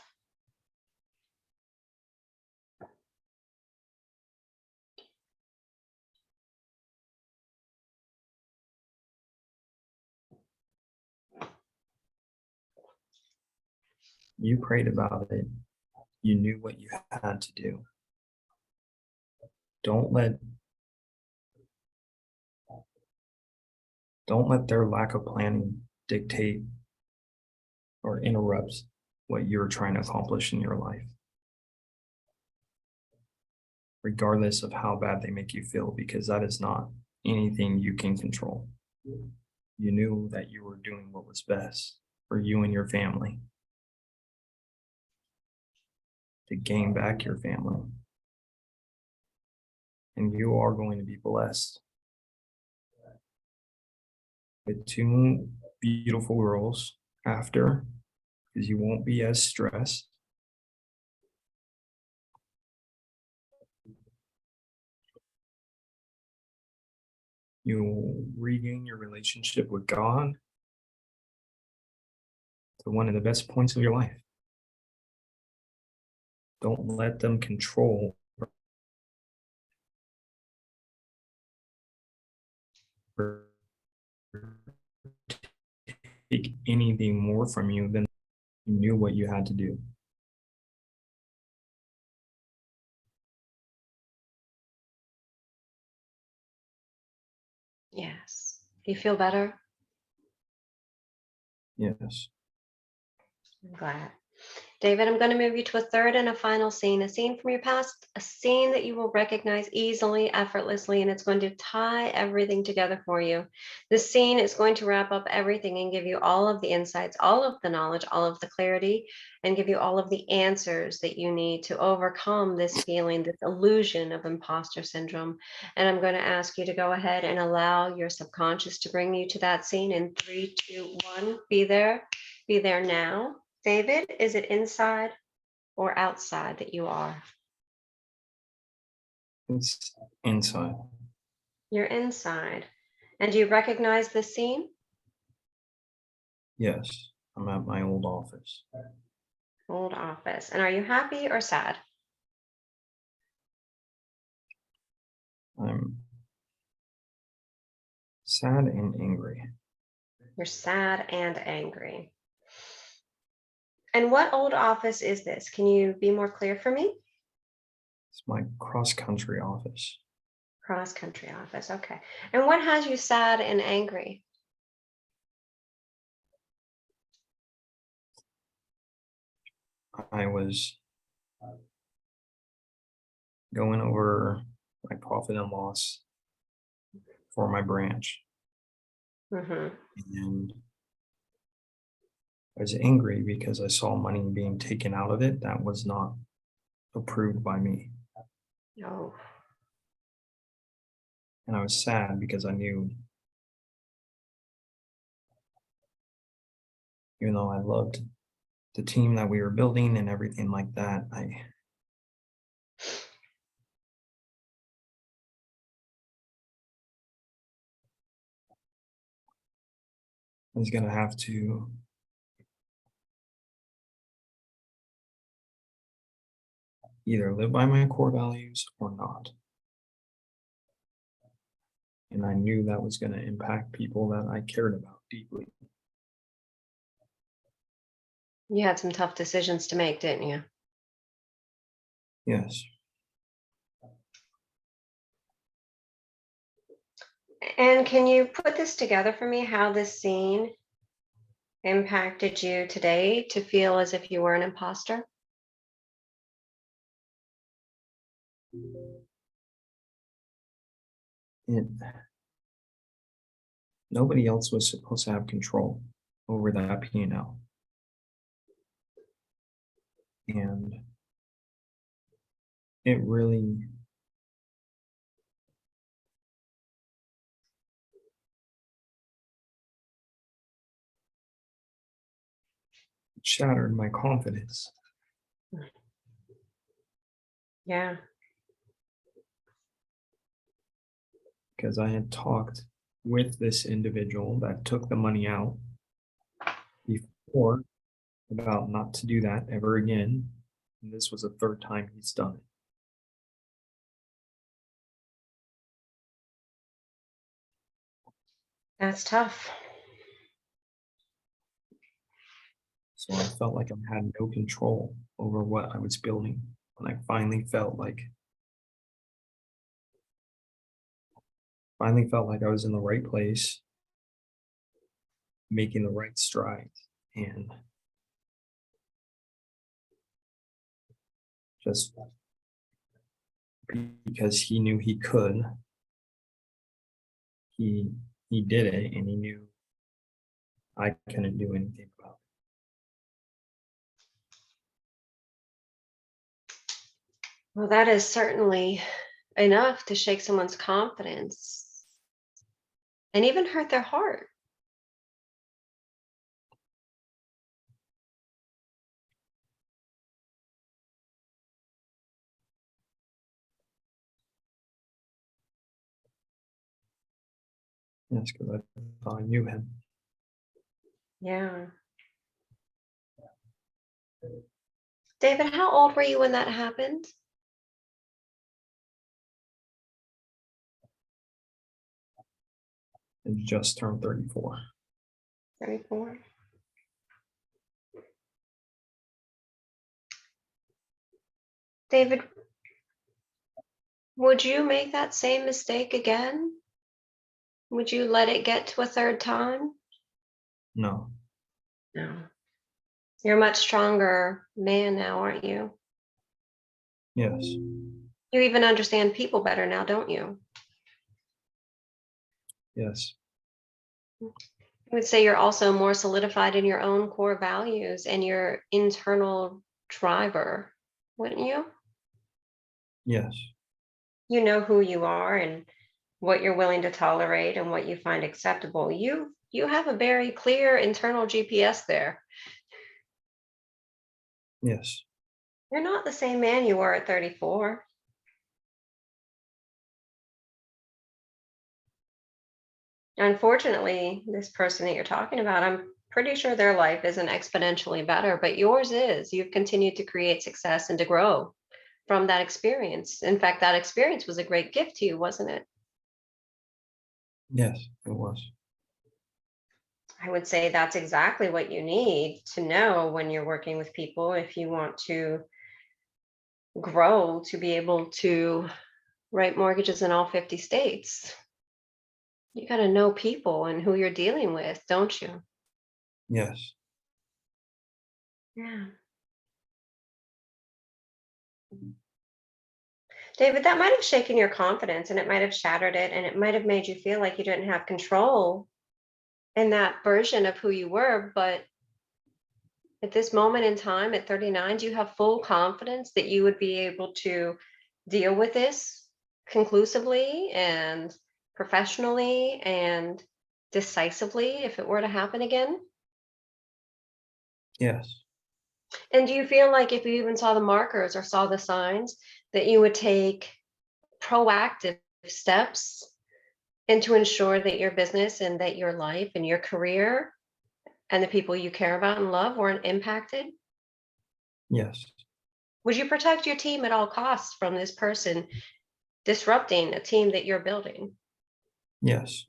You prayed about it. You knew what you had to do. Don't let don't let their lack of planning dictate or interrupt what you're trying to accomplish in your life, regardless of how bad they make you feel, because that is not anything you can control. You knew that you were doing what was best for you and your family, to gain back your family. And you are going to be blessed with two beautiful girls after because you won't be as stressed. You'll regain your relationship with God to one of the best points of your life. Don't let them control or take anything more from you than you knew what you had to do. Yes. Do you feel better? Yes. I'm glad. David, I'm going to move you to a third and a final scene, a scene from your past, a scene that you will recognize easily, effortlessly, and it's going to tie everything together for you. This scene is going to wrap up everything and give you all of the insights, all of the knowledge, all of the clarity, and give you all of the answers that you need to overcome this feeling, this illusion of imposter syndrome. And I'm going to ask you to go ahead and allow your subconscious to bring you to that scene in 3, 2, 1. Be there. Be there now. David, is it inside or outside that you are? It's inside. You're inside. And do you recognize this scene? Yes. I'm at my old office. Old office. And are you happy or sad? I'm sad and angry. You're sad and angry. And what old office is this? Can you be more clear for me? It's my cross-country office. Cross-country office. Okay. And what has you sad and angry? I was going over my profit and loss for my branch. Mm-hmm. And I was angry because I saw money being taken out of it that was not approved by me. Oh, And I was sad because I knew, even though I loved the team that we were building and everything like that, I was going to have to either live by my core values or not. And I knew that was going to impact people that I cared about deeply. you had some tough decisions to make, didn't you? Yes. And can you put this together for me, how this scene impacted you today to feel as if you were an imposter? It, nobody else was supposed to have control over that P&L. And it really shattered my confidence. Yeah. Because I had talked with this individual that took the money out before about not to do that ever again. And this was the third time he's done it. That's tough. So I felt like I had no control over what I was building. And I finally felt like I was in the right place, making the right strides, and just because he knew he could, he did it, and he knew I couldn't do anything about it. Well, that is certainly enough to shake someone's confidence and even hurt their heart. Yes, because I thought I knew him. Yeah. David, how old were you when that happened? I just turned 34. 34. David, would you make that same mistake again? Would you let it get to a third time? No. No. You're a much stronger man now, aren't you? Yes. You even understand people better now, don't you? Yes. I would say you're also more solidified in your own core values and your internal driver, wouldn't you? Yes. You know who you are and what you're willing to tolerate and what you find acceptable. You have a very clear internal GPS there. Yes. You're not the same man you were at 34. Unfortunately, this person that you're talking about, I'm pretty sure their life isn't exponentially better, but yours is. You've continued to create success and to grow from that experience. In fact, that experience was a great gift to you, wasn't it? Yes, it was. I would say that's exactly what you need to know when you're working with people if you want to grow to be able to write mortgages in all 50 states. You got to know people and who you're dealing with, don't you? Yes. Yeah. David, that might have shaken your confidence and it might have shattered it and it might have made you feel like you didn't have control in that version of who you were. But at this moment in time, at 39, do you have full confidence that you would be able to deal with this conclusively and professionally and decisively if it were to happen again? Yes. And do you feel like if you even saw the markers or saw the signs, that you would take proactive steps and to ensure that your business and that your life and your career and the people you care about and love weren't impacted? Yes. Would you protect your team at all costs from this person disrupting a team that you're building? Yes.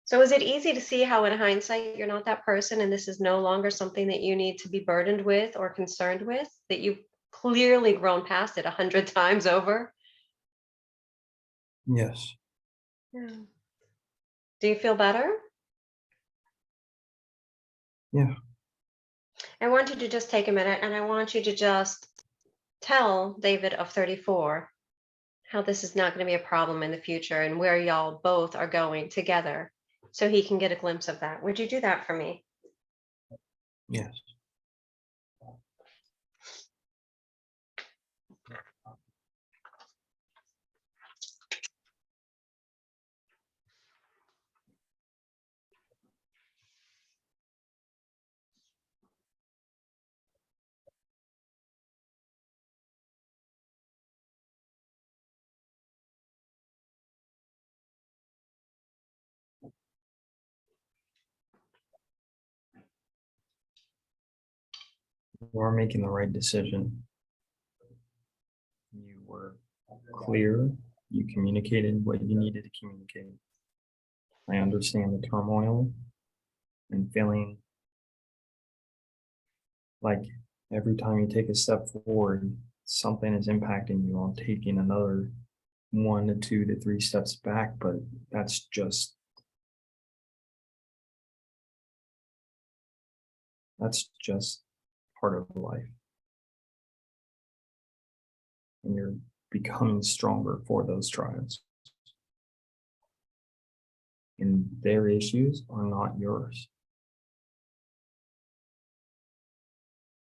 So is it easy to see how in hindsight you're not that person and this is no longer something that you need to be burdened with or concerned with, that you've clearly grown past it 100 times over? Yes. Yeah. Do you feel better? Yeah. I want you to just take a minute and I want you to just tell David of 34 how this is not going to be a problem in the future and where y'all both are going together so he can get a glimpse of that. Would you do that for me? Yes. You are making the right decision. You were clear. You communicated what you needed to communicate. I understand the turmoil and feeling like every time you take a step forward, something is impacting you on taking another 1 to 2 to 3 steps back, but that's just part of life. And you're becoming stronger for those trials. And their issues are not yours.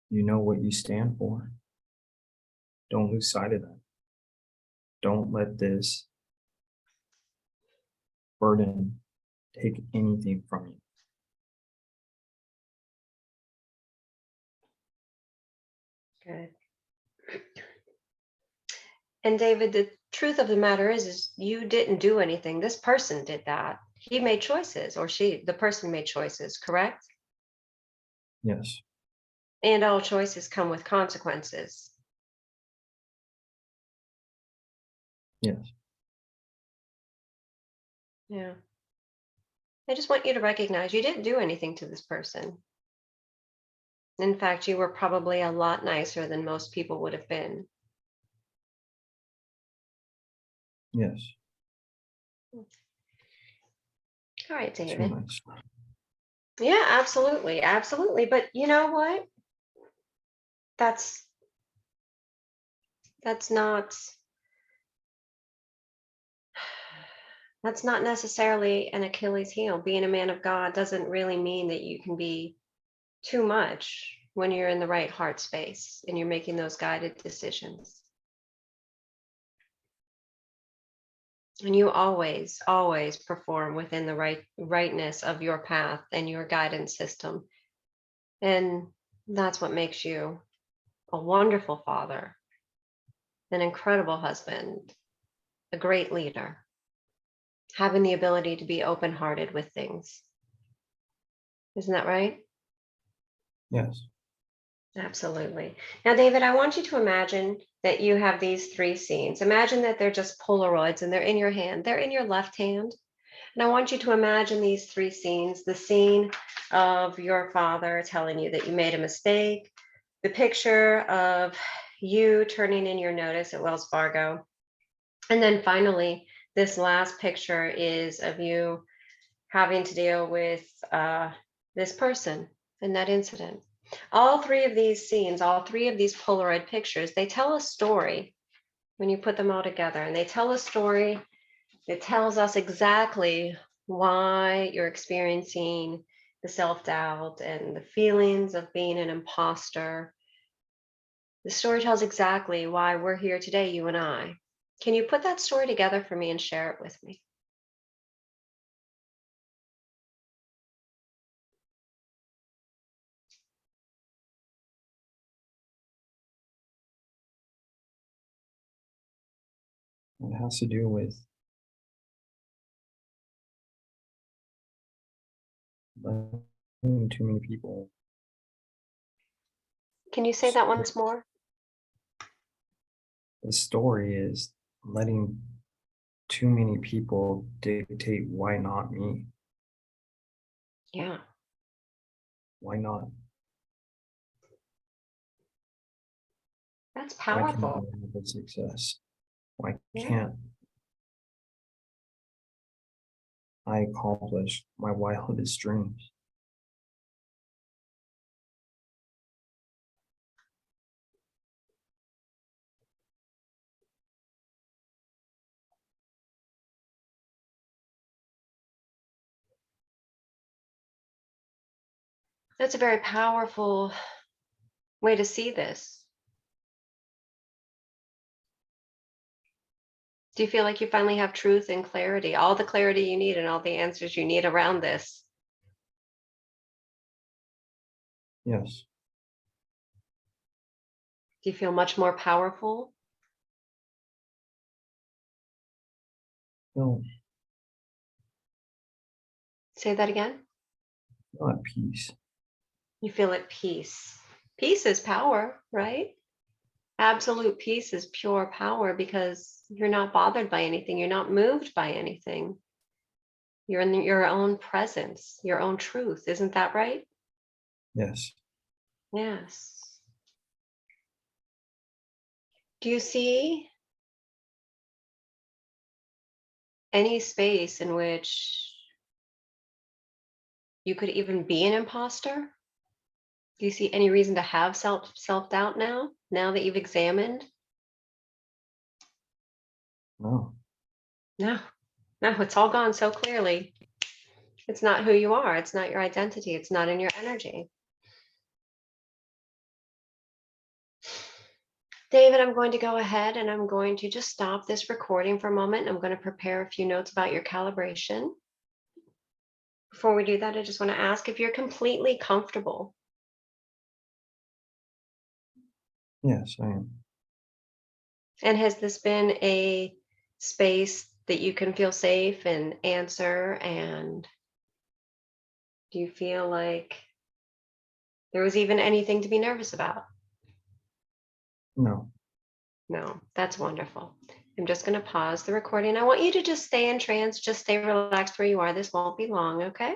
You know what you stand for. Don't lose sight of that. Don't let this burden take anything from you. Good. And David, the truth of the matter is you didn't do anything. This person did that. He made choices, or the person made choices, correct? Yes. And all choices come with consequences. Yes. Yeah. I just want you to recognize you didn't do anything to this person. In fact, you were probably a lot nicer than most people would have been. Yes. All right, Too David. nice. Yeah, absolutely. Absolutely. But you know what? That's that's not that's not necessarily an Achilles heel. Being a man of God doesn't really mean that you can be too much when you're in the right heart space and you're making those guided decisions. And you always, always perform within the rightness of your path and your guidance system. And that's what makes you a wonderful father, an incredible husband, a great leader, having the ability to be open hearted with things. Isn't that right? Yes. Absolutely. Now, David, I want you to imagine that you have these three scenes. Imagine that they're just Polaroids and they're in your hand, they're in your left hand. And I want you to imagine these three scenes: the scene of your father telling you that you made a mistake, the picture of you turning in your notice at Wells Fargo, and then finally, this last picture is of you having to deal with this person in that incident. All three of these scenes, all three of these Polaroid pictures, they tell a story when you put them all together. And they tell a story that tells us exactly why you're experiencing the self doubt and the feelings of being an imposter. The story tells exactly why we're here today, you and I. Can you put that story together for me and share it with me? It has to do with letting too many people. Can you say that once more? The story is letting too many people dictate why not me? Yeah. Why not? That's Why can't I powerful. have a success? Why Yeah. can't I accomplish my wildest dreams? That's a very powerful way to see this. Do you feel like you finally have truth and clarity, all the clarity you need and all the answers you need around this? Yes. Do you feel much more powerful? Feel, Say that again. feel at peace. You feel at peace. Peace is power, right? Absolute peace is pure power because you're not bothered by anything. You're not moved by anything. You're in your own presence, your own truth. Isn't that right? Yes. Yes. Do you see any space in which you could even be an imposter? Do you see any reason to have self-doubt now that you've examined? No. No, no, it's all gone so clearly. It's not who you are. It's not your identity. It's not in your energy. David, I'm going to go ahead and I'm going to just stop this recording for a moment. I'm going to prepare a few notes about your calibration. Before we do that, I just want to ask if you're completely comfortable. Yes, I am. And has this been a space that you can feel safe and answer? And do you feel like there was even anything to be nervous about? No. No, that's wonderful. I'm just going to pause the recording. I want you to just stay in trance, just stay relaxed where you are. This won't be long, okay?